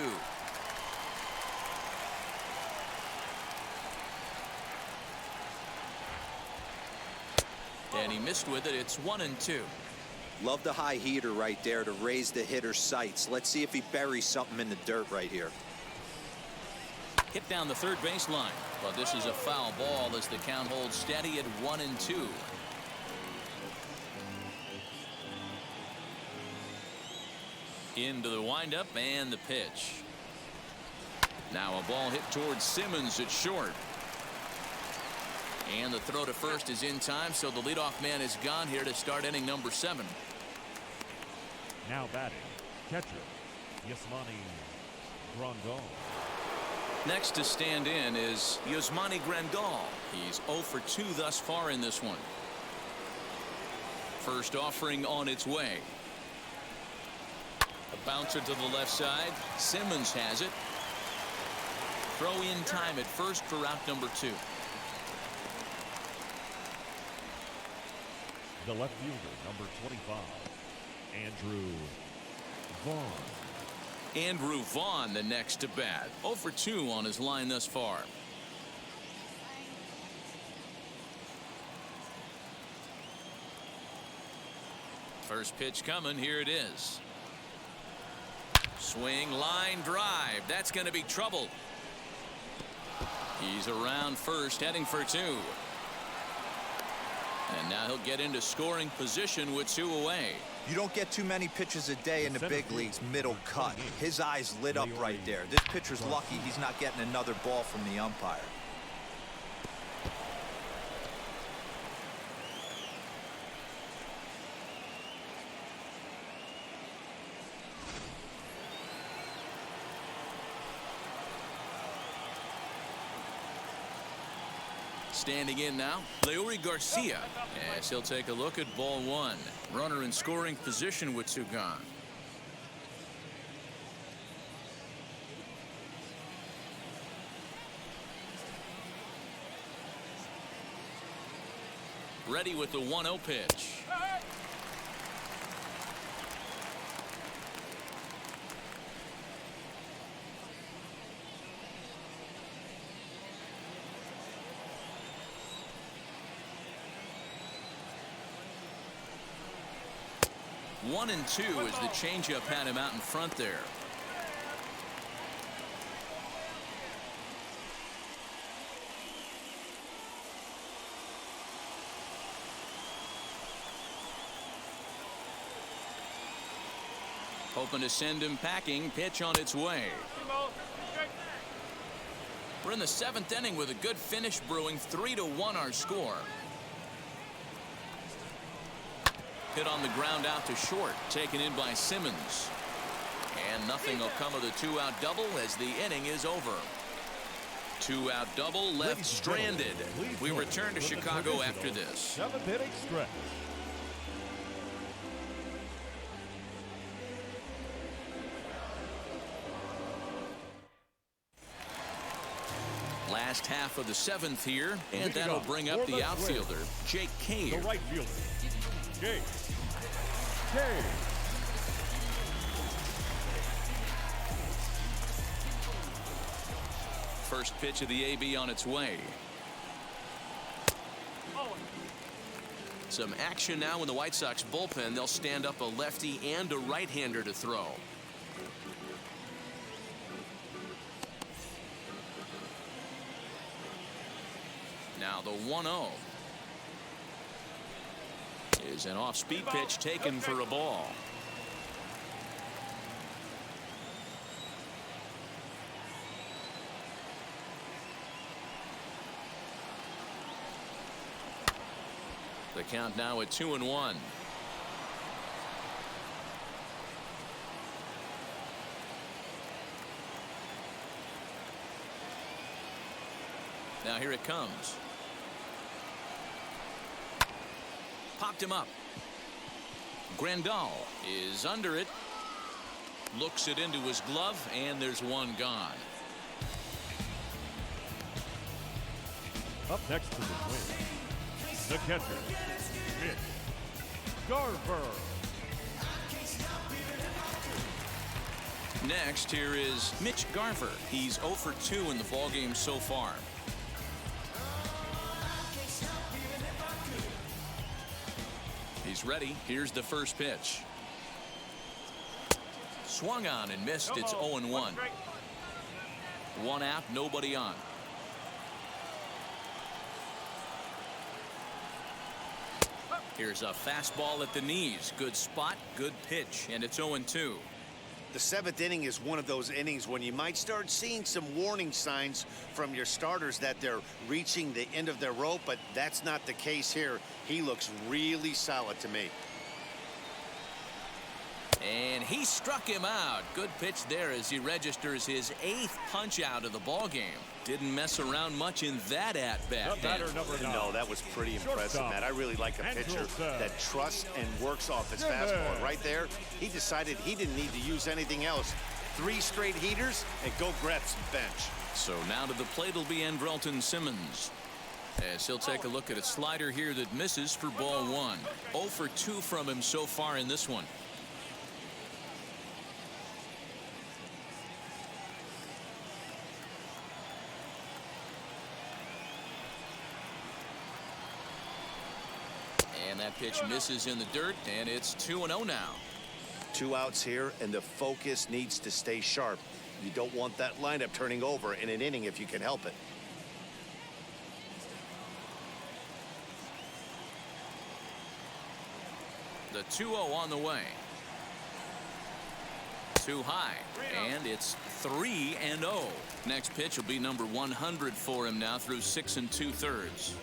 And he missed with it. It's 1-2. Love the high heater right there to raise the hitter's sights. Let's see if he buries something in the dirt right here. Hit down the third baseline. But this is a foul ball as the count holds steady at 1-2. Into the windup and the pitch. Now a ball hit towards Simmons at short. And the throw to first is in time, so the leadoff man is gone here to start inning number 7. Now batting, catcher, Yasmani Grandal. Next to stand in is Yasmani Grandal. He's 0 for 2 thus far in this one. First offering on its way. A bouncer to the left side. Simmons has it. Throw in time at first for out number 2. The left fielder, number 25, Andrew Vaughn. Andrew Vaughn, the next to bat. 0 for 2 on his line thus far. First pitch coming. Here it is. Swing, line drive. That's going to be trouble. He's around first, heading for 2. And now he'll get into scoring position with 2 away. You don't get too many pitches a day in the big leagues middle cut. His eyes lit up right there. This pitcher's lucky he's not getting another ball from the umpire. Standing in now, Leury Garcia. Yes, he'll take a look at ball 1. Runner in scoring position with 2 gone. Ready with the 1-0 pitch. One and two as the changeup had him out in front there. Hoping to send him packing. Pitch on its way. We're in the 7th inning with a good finish brewing. 3-1 our score. Hit on the ground out to short, taken in by Simmons. And nothing will come of the 2-out double as the inning is over. 2-out double left stranded. We return to Chicago after this. 7th inning stretch. Last half of the 7th here, and that'll bring up the outfielder, Jake Cave. The right fielder, Jake Cave. First pitch of the AB on its way. Some action now in the White Sox bullpen. They'll stand up a lefty and a right-hander to throw. Now the 1-0 is an off-speed pitch taken for a ball. The count now at 2-1. Now here it comes. Popped him up. Grandal is under it. Looks it into his glove, and there's one gone. Up next to the win, the catcher, Mitch Garver. Next, here is Mitch Garver. He's 0 for 2 in the ballgame so far. He's ready. Here's the first pitch. Swung on and missed. It's 0-1. 1 out, nobody on. Here's a fastball at the knees. Good spot, good pitch, and it's 0-2. The 7th inning is one of those innings when you might start seeing some warning signs from your starters that they're reaching the end of their rope, but that's not the case here. He looks really solid to me. And he struck him out. Good pitch there as he registers his 8th punch out of the ball game. Didn't mess around much in that at-bat. No, that was pretty impressive, Matt. I really like a pitcher that trusts and works off his fastball. Right there, he decided he didn't need to use anything else. 3 straight heaters and go grab some bench. So now to the plate will be Andrelton Simmons, as he'll take a look at a slider here that misses for ball 1. 0 for 2 from him so far in this one. And that pitch misses in the dirt, and it's 2-0 now. 2 outs here, and the focus needs to stay sharp. You don't want that lineup turning over in an inning if you can help it. The 2-0 on the way. Too high, and it's 3-0. Next pitch will be number 100 for him now through 6 2/3.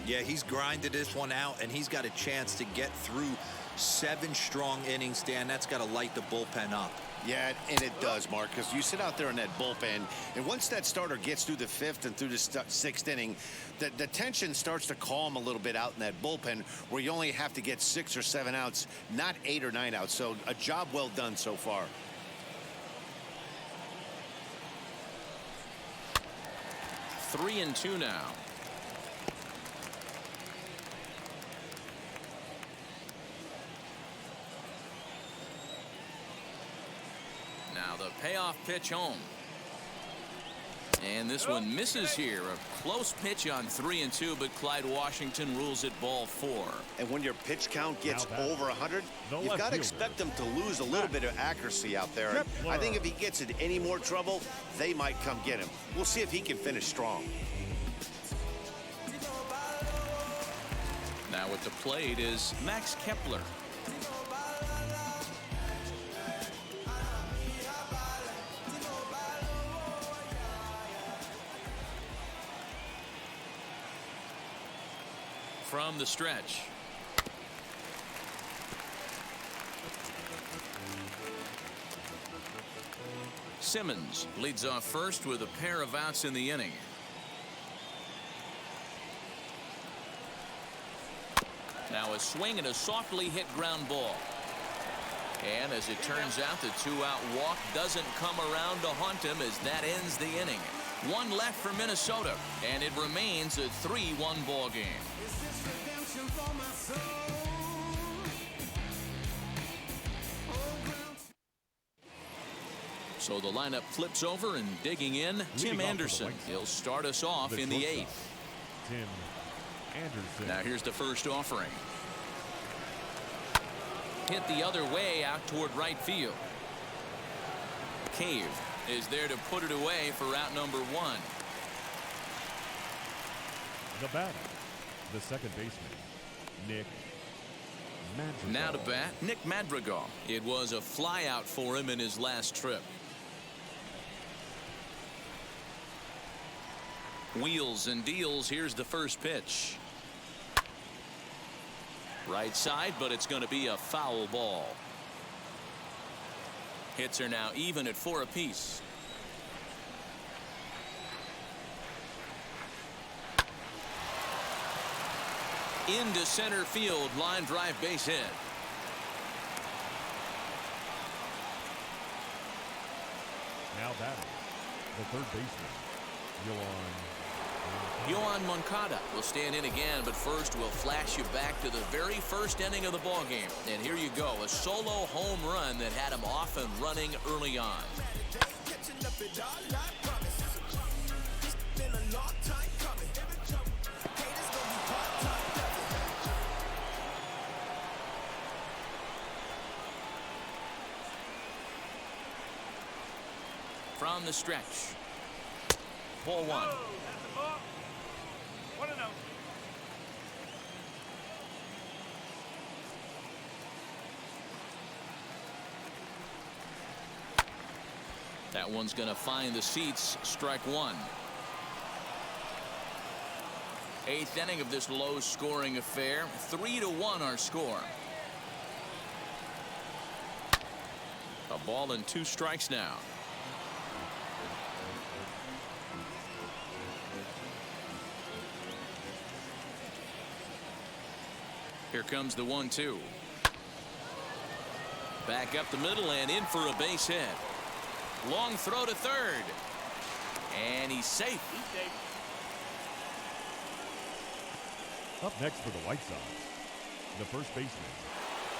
Yeah, he's grinded this one out, and he's got a chance to get through 7 strong innings, Dan. That's got to light the bullpen up. Yeah, and it does, Mark, because you sit out there in that bullpen, and once that starter gets through the 5th and through the 6th inning, the tension starts to calm a little bit out in that bullpen, where you only have to get 6 or 7 outs, not 8 or 9 outs. So a job well done so far. the payoff pitch home. And this one misses here. A close pitch on 3-2, but Clyde Washington rules it ball 4. And when your pitch count gets over 100, you've got to expect them to lose a little bit of accuracy out there. I think if he gets in any more trouble, they might come get him. We'll see if he can finish strong. Now at the plate is Max Kepler. From the stretch. Simmons leads off first with a pair of outs in the inning. Now a swing and a softly hit ground ball. And as it turns out, the 2-out walk doesn't come around to haunt him as that ends the inning. One left for Minnesota, and it remains a 3-1 ball game. So the lineup flips over, and digging in, Tim Anderson. He'll start us off in the 8th. Tim Anderson. Now here's the first offering. Hit the other way out toward right field. Cave is there to put it away for out number 1. The batter, the second baseman, Nick Madrigal. Now to bat, Nick Madrigal. It was a fly out for him in his last trip. Wheels and deals. Here's the first pitch. Right side, but it's going to be a foul ball. Hits are now even at 4 apiece. Into center field, line drive, base hit. Now batting, the third baseman, Yohan Moncada will stand in again, but first we'll flash you back to the very first inning of the ball game. And here you go, a solo home run that had him off and running early on. From the stretch, ball 1. That one's going to find the seats. Strike 1. 8th inning of this low-scoring affair. 3-1 our score. A ball and 2 strikes now. Here comes the 1-2. Back up the middle and in for a base hit. Long throw to third. And he's safe. Up next for the White Sox, the first baseman,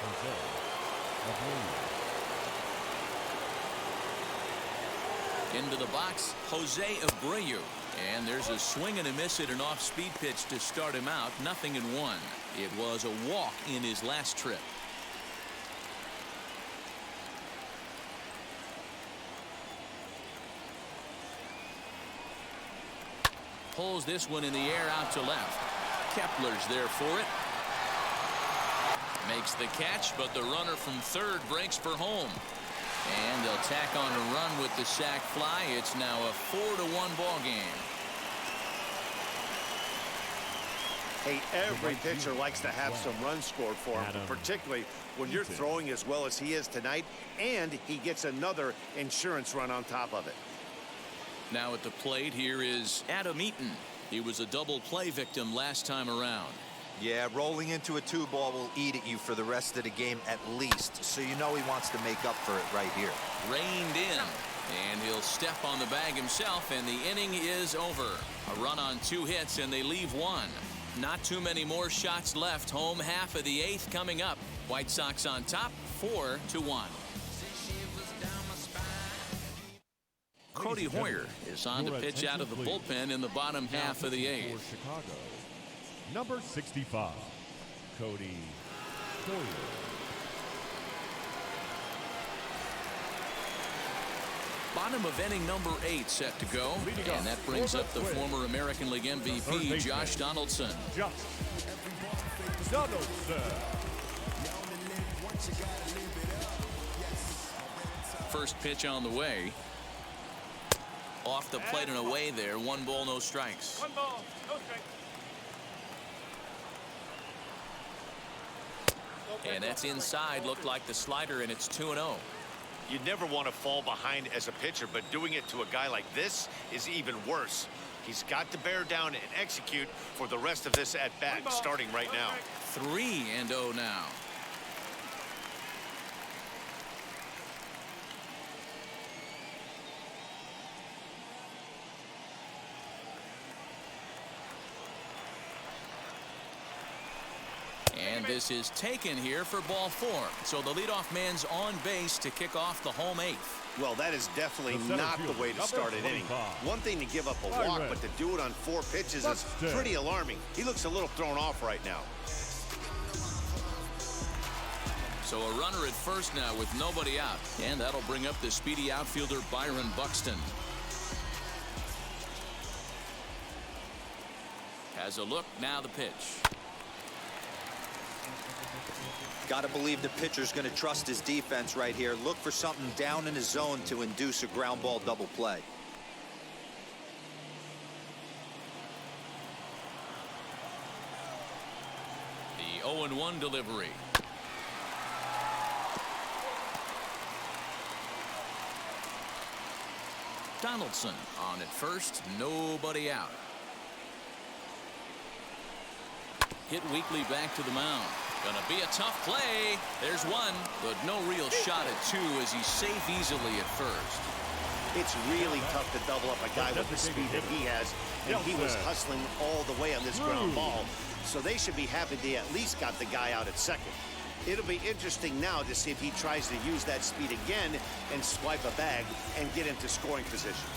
Jose Abreu. Into the box, Jose Abreu. And there's a swing and a miss at an off-speed pitch to start him out. 0-1. It was a walk in his last trip. Pulls this one in the air out to left. Kepler's there for it. Makes the catch, but the runner from third breaks for home. And they'll tack on a run with the sac fly. It's now a 4-1 ball game. Hey, every pitcher likes to have some runs scored for him, particularly when you're throwing as well as he is tonight, and he gets another insurance run on top of it. Now at the plate, here is Adam Eaton. He was a double play victim last time around. Yeah, rolling into a 2-ball will eat at you for the rest of the game at least, so you know he wants to make up for it right here. Reined in, and he'll step on the bag himself, and the inning is over. A run on 2 hits, and they leave 1. Not too many more shots left. Home half of the 8th coming up. White Sox on top, 4-1. Cody Hoyer is on to pitch out of the bullpen in the bottom half of the eighth. For Chicago, number 65, Cody Hoyer. Bottom of inning number 8 set to go, and that brings up the former American League MVP, Josh Donaldson. Josh Donaldson. First pitch on the way. Off the plate and away there. 1 ball, no strikes. 1 ball, no strikes. And that's inside. Looked like the slider, and it's 2-0. You never want to fall behind as a pitcher, but doing it to a guy like this is even worse. He's got to bear down and execute for the rest of this at-bat, starting right now. 3-0 now. And this is taken here for ball 4. So the leadoff man's on base to kick off the home 8th. Well, that is definitely not the way to start an inning. One thing to give up a walk, but to do it on 4 pitches is pretty alarming. He looks a little thrown off right now. So a runner at first now with nobody out. And that'll bring up the speedy outfielder Byron Buxton. Has a look, now the pitch. Got to believe the pitcher's going to trust his defense right here. Look for something down in his zone to induce a ground ball double play. The 0-1 delivery. Donaldson on at first, nobody out. Hit weakly back to the mound. Gonna be a tough play. There's 1, but no real shot at 2 as he's safe easily at first. It's really tough to double up a guy with the speed that he has, and he was hustling all the way on this ground ball. So they should be happy they at least got the guy out at second. It'll be interesting now to see if he tries to use that speed again and swipe a bag and get into scoring position.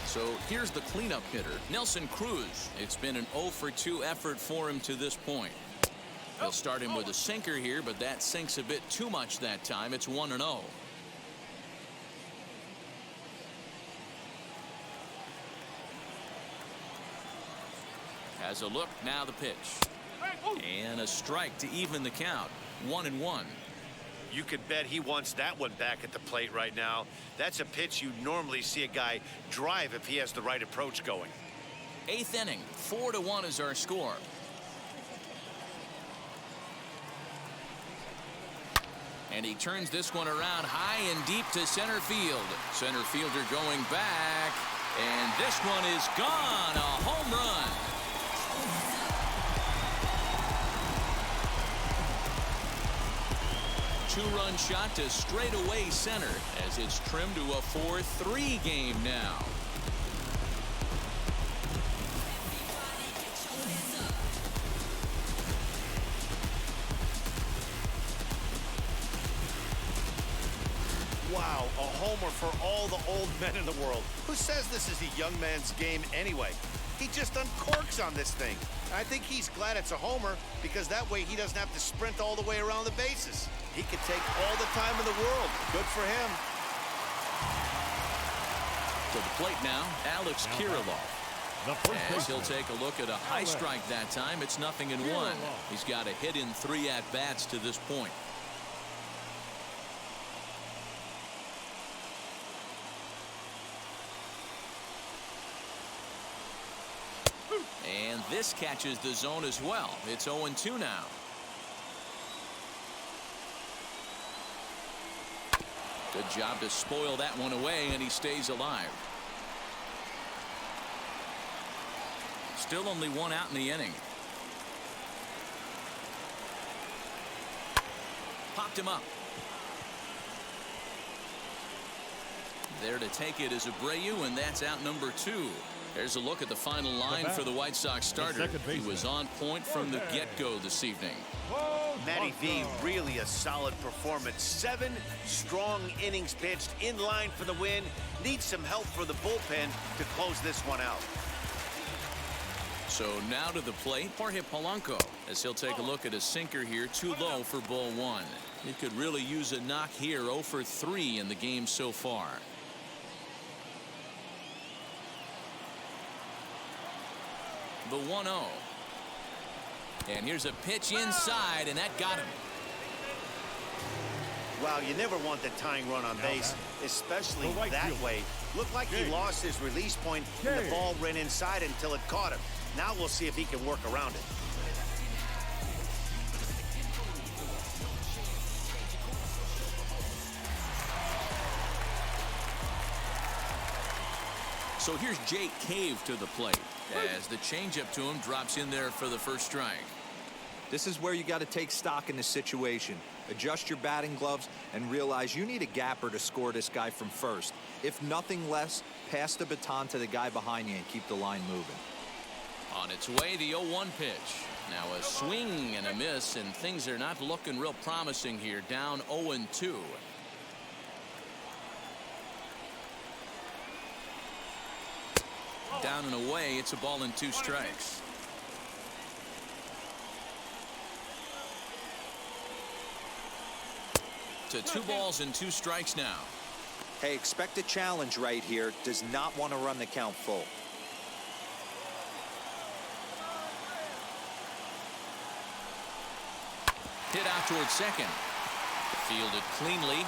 So here's the cleanup hitter, Nelson Cruz. It's been an 0-for-2 effort for him to this point. They'll start him with a sinker here, but that sinks a bit too much that time. It's 1-0. Has a look, now the pitch. And a strike to even the count. 1-1. You could bet he wants that one back at the plate right now. That's a pitch you normally see a guy drive if he has the right approach going. 8th inning, 4-1 is our score. And he turns this one around high and deep to center field. Center fielder going back. And this one is gone. A home run. Two-run shot to straightaway center as it's trimmed to a 4-3 game now. Wow, a homer for all the old men in the world. Who says this is a young man's game anyway? He just uncorks on this thing. I think he's glad it's a homer because that way he doesn't have to sprint all the way around the bases. He could take all the time in the world. Good for him. To the plate now, Alex Kirilloff. As he'll take a look at a high strike that time. It's 0-1. He's got a hit in 3 at-bats to this point. And this catches the zone as well. It's 0-2 now. Good job to spoil that one away, and he stays alive. Still only 1 out in the inning. Popped him up. There to take it is Abreu, and that's out number 2. There's a look at the final line for the White Sox starter. He was on point from the get-go this evening. Matty V, really a solid performance. 7 strong innings pitched, in line for the win. Needs some help for the bullpen to close this one out. So now to the plate, Jorge Polanco, as he'll take a look at a sinker here, too low for ball 1. He could really use a knock here, 0 for 3 in the game so far. The 1-0. And here's a pitch inside, and that got him. Wow, you never want the tying run on base, especially that way. Looked like he lost his release point, and the ball ran inside until it caught him. Now we'll see if he can work around it. So here's Jake Cave to the plate as the changeup to him drops in there for the first strike. This is where you got to take stock in this situation. Adjust your batting gloves and realize you need a gapper to score this guy from first. If nothing less, pass the baton to the guy behind you and keep the line moving. On its way, the 0-1 pitch. Now a swing and a miss, and things are not looking real promising here. Down 0-2. Down and away, it's a ball and 2 strikes. To 2 balls and 2 strikes now. Hey, expect a challenge right here. Does not want to run the count full. Hit out towards second. Fielded cleanly.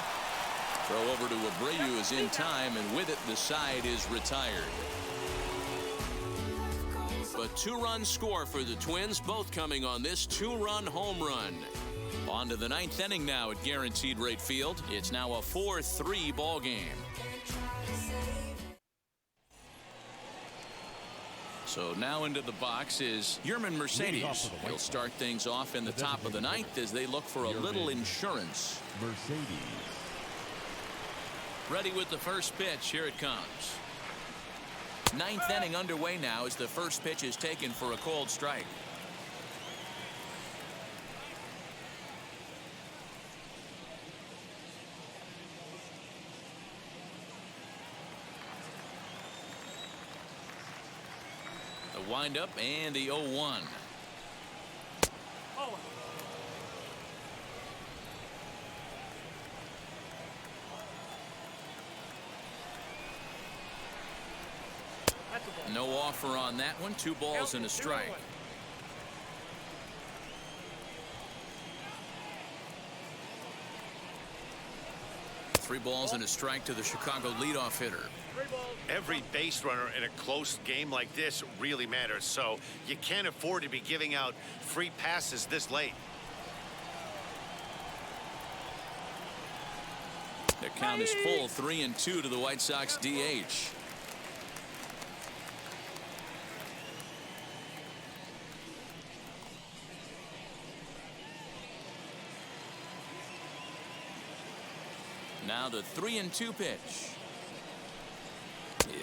Throw over to Abreu is in time, and with it, the side is retired. A 2-run score for the Twins, both coming on this 2-run home run. On to the 9th inning now at Guaranteed Rate Field. It's now a 4-3 ball game. So now into the box is Yerman Mercedes. He'll start things off in the top of the 9th as they look for a little insurance. Mercedes. Ready with the first pitch. Here it comes. 9th inning underway now as the first pitch is taken for a called strike. The windup and the 0-1. No offer on that one. 2 balls and a strike. Three balls and a strike to the Chicago leadoff hitter. Every base runner in a close game like this really matters, so you can't afford to be giving out free passes this late. The count is full, 3-2 to the White Sox DH. Now the 3-2 pitch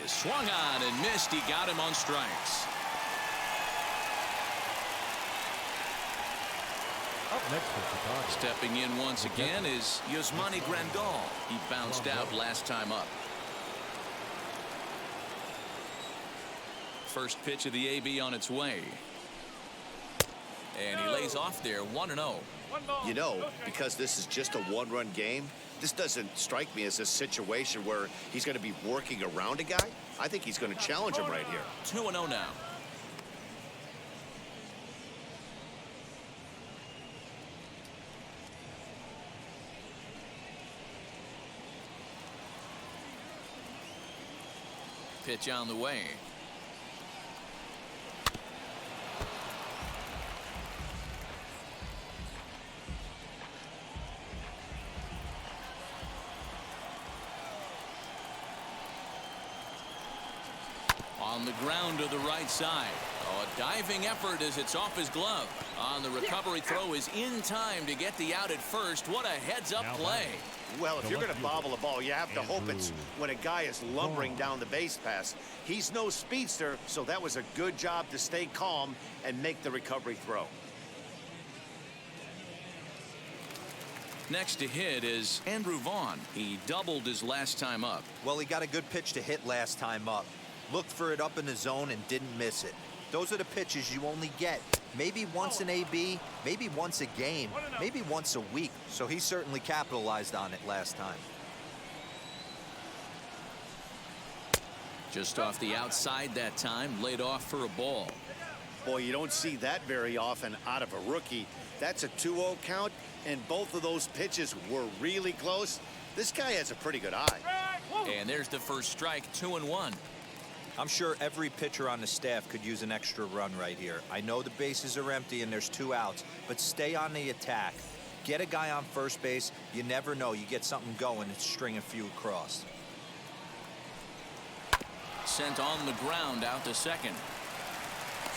is swung on and missed. He got him on strikes. Up next for Chicago. Stepping in once again is Yasmani Grandal. He bounced out last time up. First pitch of the AB on its way. And he lays off there, 1-0. You know, because this is just a 1-run game, this doesn't strike me as a situation where he's going to be working around a guy. I think he's going to challenge him right here. 2-0 now. Pitch on the way. On the ground to the right side. Oh, a diving effort as it's off his glove. On the recovery throw is in time to get the out at first. What a heads-up play. Well, if you're going to bobble a ball, you have to hope it's when a guy is lumbering down the base pass. He's no speedster, so that was a good job to stay calm and make the recovery throw. Next to hit is Andrew Vaughn. He doubled his last time up. Well, he got a good pitch to hit last time up. Looked for it up in the zone and didn't miss it. Those are the pitches you only get. Maybe once an AB, maybe once a game, maybe once a week. So he certainly capitalized on it last time. Just off the outside that time, laid off for a ball. Boy, you don't see that very often out of a rookie. That's a 2-0 count, and both of those pitches were really close. This guy has a pretty good eye. And there's the first strike, 2-1. I'm sure every pitcher on the staff could use an extra run right here. I know the bases are empty and there's 2 outs, but stay on the attack. Get a guy on first base. You never know. You get something going and string a few across. Sent on the ground out to second.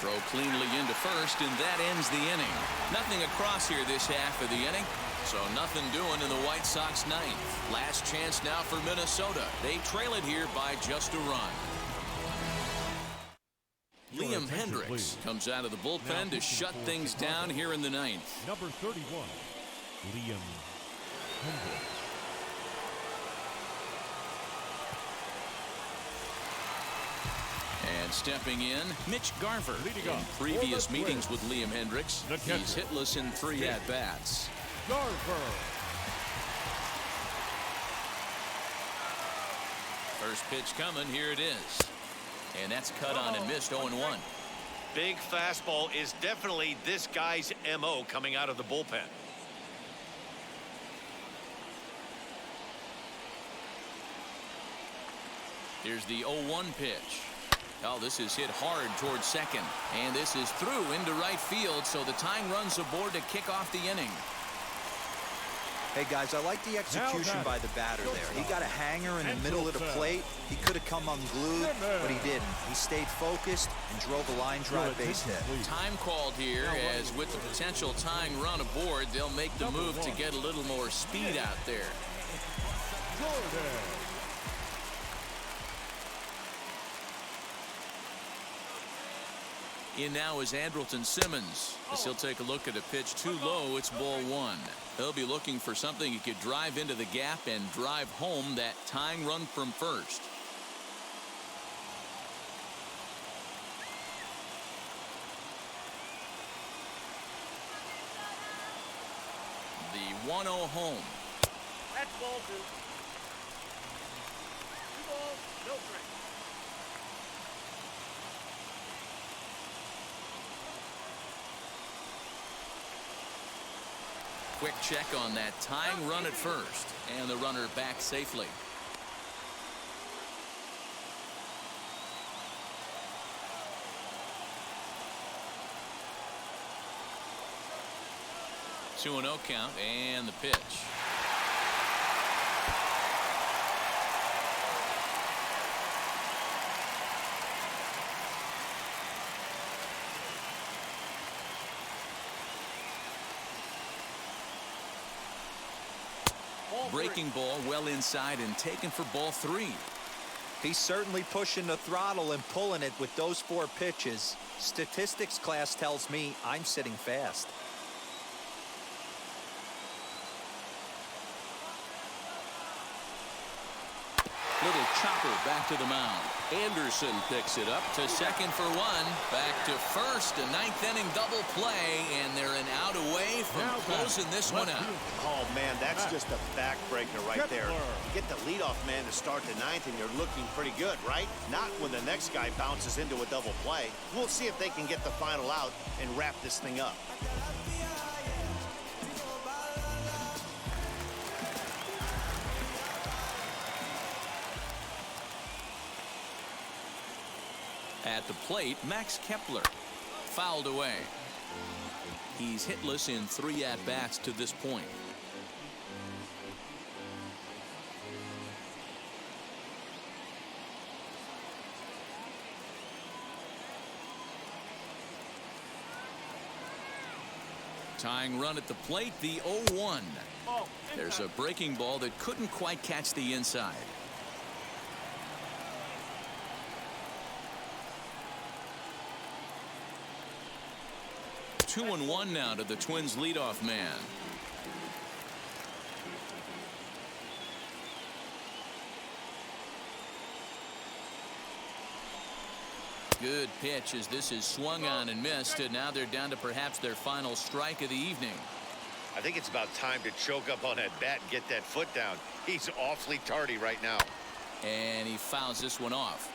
Throw cleanly into first, and that ends the inning. Nothing across here this half of the inning, so nothing doing in the White Sox ninth. Last chance now for Minnesota. They trail it here by just a run. Liam Hendricks comes out of the bullpen to shut things down here in the ninth. Number 31, Liam Hendricks. And stepping in, Mitch Garver. In previous meetings with Liam Hendricks, he's hitless in 3 at-bats. Garver. First pitch coming, here it is. And that's cut on and missed, 0-1. Big fastball is definitely this guy's MO coming out of the bullpen. Here's the 0-1 pitch. Oh, this is hit hard towards second. And this is through into right field, so the tying run's aboard to kick off the inning. Hey, guys, I like the execution by the batter there. He got a hanger in the middle of the plate. He could have come unglued, but he didn't. He stayed focused and drove a line drive base hit. Time called here, as with the potential tying run aboard, they'll make the move to get a little more speed out there. In now is Andrelton Simmons, as he'll take a look at a pitch too low. It's ball 1. He'll be looking for something he could drive into the gap and drive home that tying run from first. The 1-0 home. That's ball 2. 2 balls, no strikes. Quick check on that tying run at first, and the runner back safely. Two 2-0 count, and the pitch. Breaking ball well inside and taken for ball 3. He's certainly pushing the throttle and pulling it with those 4 pitches. Statistics class tells me I'm sitting fast. Little chopper back to the mound. Anderson picks it up to second for 1. Back to first, a 9th inning double play, and they're an out away from closing this one out. Oh, man, that's just a backbreaker right there. You get the leadoff man to start the 9th, and you're looking pretty good, right? Not when the next guy bounces into a double play. We'll see if they can get the final out and wrap this thing up. At the plate, Max Kepler fouled away. He's hitless in 3 at-bats to this point. Tying run at the plate, the 0-1. There's a breaking ball that couldn't quite catch the inside. Two and one now to the Twins leadoff man. Good pitch as this is swung on and missed, and now they're down to perhaps their final strike of the evening. I think it's about time to choke up on that bat and get that foot down. He's awfully tardy right now. And he fouls this one off.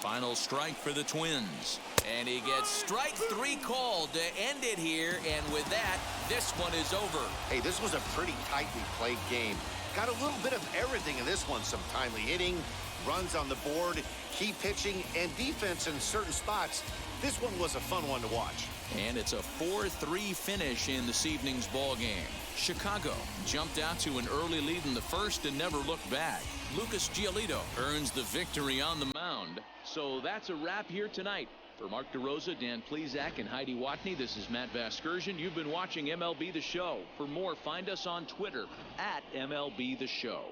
Final strike for the Twins. And he gets strike three called to end it here. And with that, this one is over. Hey, this was a pretty tightly played game. Got a little bit of everything in this one. Some timely hitting, runs on the board, key pitching, and defense in certain spots. This one was a fun one to watch. And it's a 4-3 finish in this evening's ball game. Chicago jumped out to an early lead in the first and never looked back. Lucas Giolito earns the victory on the mound. So that's a wrap here tonight. For Mark DeRosa, Dan Plezak, and Heidi Watney, this is Matt Vasgersian. You've been watching MLB The Show. For more, find us on Twitter @MLB The Show.